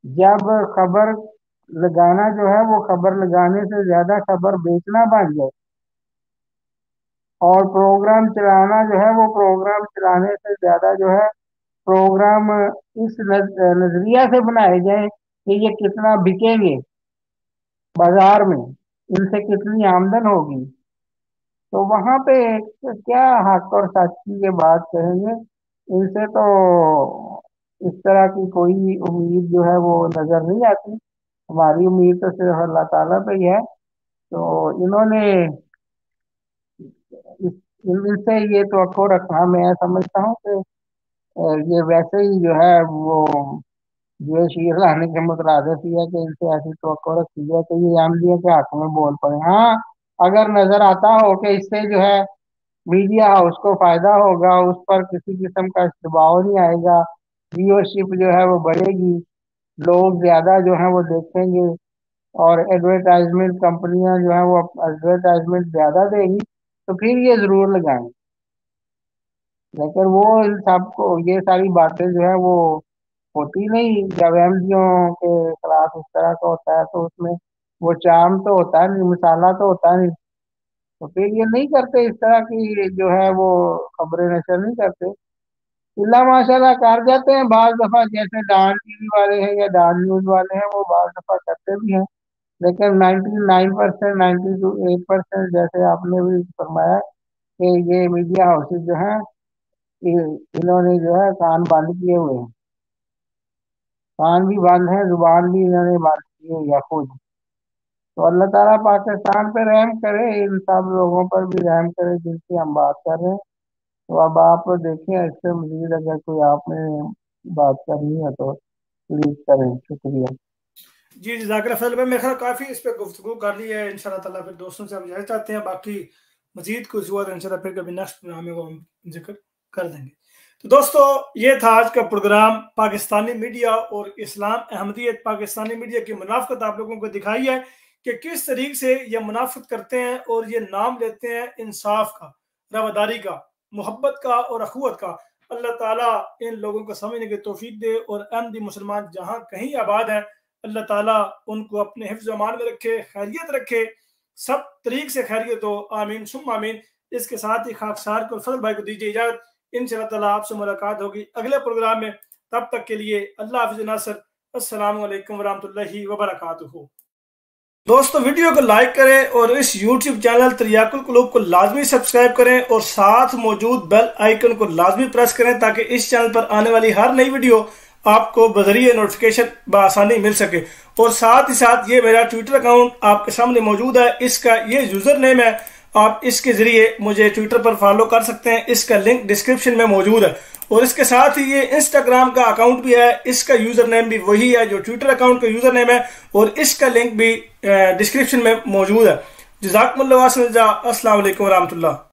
جب خبر لگانا جو ہے وہ خبر لگانے سے زیادہ خبر بیچنا بن جائے، اور پروگرام چلانا جو ہے وہ پروگرام چلانے سے زیادہ جو ہے پروگرام اس نظریہ سے بنائے جائیں کہ یہ کتنا بکیں گے بازار میں، ان سے کتنی آمدن ہوگی، تو وہاں پہ کیا حق اور سچ کی یہ بات کہیں گے؟ ان سے تو اس طرح کی کوئی امید جو ہے وہ نظر نہیں آتی. ہماری امید تو صرف اللہ تعالیٰ پہ ہی ہے. تو انہوں نے ان سے یہ توقع رکھنا، میں سمجھتا ہوں کہ یہ ویسے ہی جو ہے وہ جو شیر لانے کے مترادف ہی ہے کہ ان سے ایسی توقع رکھی ہے کہ یہ احمدیہ کے حق میں بول پڑے. ہاں اگر نظر آتا ہو کہ اس سے جو ہے میڈیا ہاؤس کو فائدہ ہوگا، اس پر کسی قسم کا دباؤ نہیں آئے گا، ویورشپ جو ہے وہ بڑھے گی، لوگ زیادہ جو ہے وہ دیکھیں گے، اور ایڈورٹائزمنٹ کمپنیاں جو ہیں وہ ایڈورٹائزمنٹ زیادہ دے گی، تو پھر یہ ضرور لگائیں. لیکن وہ ان سب کو یہ ساری باتیں جو ہے وہ ہوتی نہیں. جب احمدیوں کے خلاف اس طرح کا ہوتا ہے تو اس میں وہ چام تو ہوتا نہیں، مسالہ تو ہوتا نہیں، تو پھر یہ نہیں کرتے اس طرح کی جو ہے وہ خبریں نشر نہیں کرتے. اللہ ماشاء اللہ کر جاتے ہیں بعض دفعہ، جیسے ڈان ٹی وی والے ہیں یا ڈان نیوز والے ہیں، وہ بعض دفعہ کرتے بھی ہیں، لیکن 99%، 98% جیسے آپ نے بھی فرمایا کہ یہ میڈیا ہاؤسز جو ہیں انہوں نے جو ہے کان بند کیے ہوئے ہیں، کان بھی بند ہیں، زبان بھی انہوں نے بند کی ہوئی ہے خود. تو اللہ تعالیٰ پاکستان پہ رحم کرے، ان سب لوگوں پر بھی رحم کرے جن کی ہم بات کر رہے ہیں. تو اب آپ دیکھیں اس سے مزید اگر کوئی آپ نے بات کرنی ہے تو پلیز کریں. شکریہ. جی جزاک اللہ خیر. میرے خیال کافی اس پہ گفتگو کر لی ہے. انشاءاللہ تعالیٰ پھر دوستوں سے ہم اجازت چاہتے ہیں، باقی مزید کچھ ہوا تو انشاءاللہ پھر کبھی نیکسٹ پروگرام میں وہ ہم ذکر کر دیں گے. تو دوستو یہ تھا آج کا پروگرام. پاکستانی میڈیا اور اسلام احمدیت، پاکستانی میڈیا کی منافقت آپ لوگوں کو دکھائی ہے کہ کس طریقے سے یہ منافقت کرتے ہیں اور یہ نام لیتے ہیں انصاف کا، رواداری کا، محبت کا اور اخوت کا. اللہ تعالیٰ ان لوگوں کو سمجھنے کی توفیق دے، اور احمدی مسلمان جہاں کہیں آباد ہیں اللہ تعالیٰ ان کو اپنے حفظ و امان میں رکھے، خیریت رکھے، سب طریق سے خیریت ہو. آمین ثم آمین. اس کے ساتھ ہی خاکسار کو فضل بھائی کو دیجیے اجازت. انشاءاللہ تعالیٰ آپ سے ملاقات ہوگی اگلے پروگرام میں. تب تک کے لیے اللہ حافظ ناصر. السلام علیکم ورحمۃ اللہ وبرکاتہ. دوستو ویڈیو کو لائک کریں اور اس یوٹیوب چینل تریاق القلوب کو لازمی سبسکرائب کریں، اور ساتھ موجود بیل آئیکن کو لازمی پریس کریں تاکہ اس چینل پر آنے والی ہر نئی ویڈیو آپ کو بذریعہ نوٹیفیکیشن بآسانی مل سکے. اور ساتھ ہی ساتھ یہ میرا ٹویٹر اکاؤنٹ آپ کے سامنے موجود ہے، اس کا یہ یوزر نیم ہے، آپ اس کے ذریعے مجھے ٹویٹر پر فالو کر سکتے ہیں. اس کا لنک ڈسکرپشن میں موجود ہے. اور اس کے ساتھ ہی یہ انسٹاگرام کا اکاؤنٹ بھی ہے، اس کا یوزر نیم بھی وہی ہے جو ٹویٹر اکاؤنٹ کا یوزر نیم ہے، اور اس کا لنک بھی ڈسکرپشن میں موجود ہے. جزاکم اللہ خیر. السلام علیکم ورحمۃ اللہ.